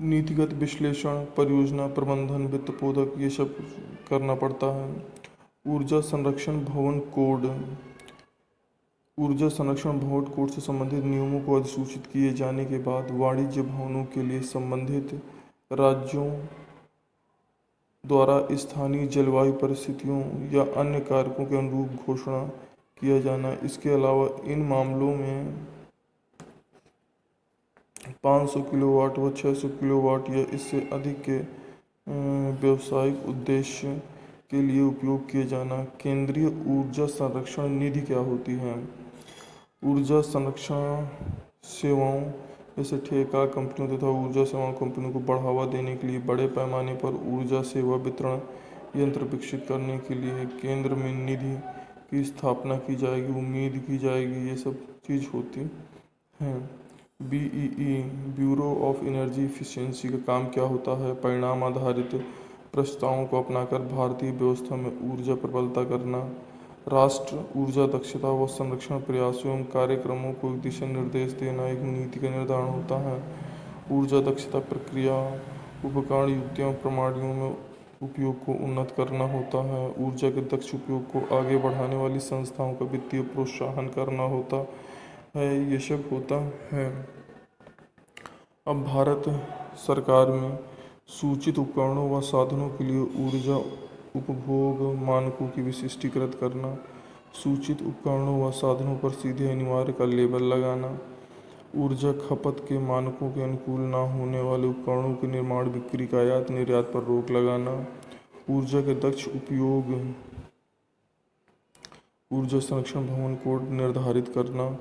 नीतिगत विश्लेषण, परियोजना प्रबंधन, वित्त पोधक, ये सब करना पड़ता है। ऊर्जा संरक्षण भवन कोड। ऊर्जा संरक्षण भवन कोड से संबंधित नियमों को अधिसूचित किए जाने के बाद वाणिज्य भवनों के लिए संबंधित राज्यों द्वारा स्थानीय जलवायु परिस्थितियों या अन्य कारकों के अनुरूप घोषणा किया जाना। इसके अलावा इन मामलों में 500 किलोवाट व 600 किलोवाट या इससे अधिक के व्यावसायिक उद्देश्य के लिए उपयोग किए जाना। केंद्रीय ऊर्जा संरक्षण निधि क्या होती है? ऊर्जा संरक्षण सेवाओं जैसे ठेका कंपनियों तथा ऊर्जा सेवा कंपनियों को बढ़ावा देने के लिए बड़े पैमाने पर ऊर्जा सेवा वितरण यंत्र विकसित करने के लिए केंद्र में निधि की स्थापना की जाएगी, उम्मीद की जाएगी, ये सब चीज़ होती हैं। BEE bureau of energy efficiency का काम क्या होता है? परिणाम आधारित प्रस्तावों को अपनाकर भारतीय व्यवस्था में ऊर्जा प्रबलता करना, राष्ट्र ऊर्जा दक्षता व संरक्षण प्रयासों एवं कार्यक्रमों को दिशा निर्देश देना एक नीति का निर्धारण होता है। ऊर्जा दक्षता प्रक्रिया उपकरण युक्तियों प्रणालियों में उपयोग को उन्नत करना होता है। ऊर्जा के दक्ष उपयोग को आगे बढ़ाने वाली संस्थाओं का वित्तीय प्रोत्साहन करना होता है। ये सब होता है। अब भारत सरकार में सूचित उपकरणों व साधनों के लिए ऊर्जा उपभोग मानकों की विशिष्टीकृत करना, सूचित उपकरणों व साधनों पर सीधे अनिवार्य का लेबल लगाना, ऊर्जा खपत के मानकों के अनुकूल ना होने वाले उपकरणों के निर्माण, बिक्री का आयात निर्यात पर रोक लगाना। ऊर्जा के दक्ष उपयोग, ऊर्जा संरक्षण भवन कोड निर्धारित करना।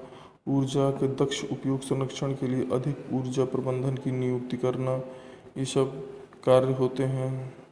ऊर्जा के दक्ष उपयोग संरक्षण के लिए अधिक ऊर्जा प्रबंधन की नियुक्ति करना। ये सब कार्य होते हैं।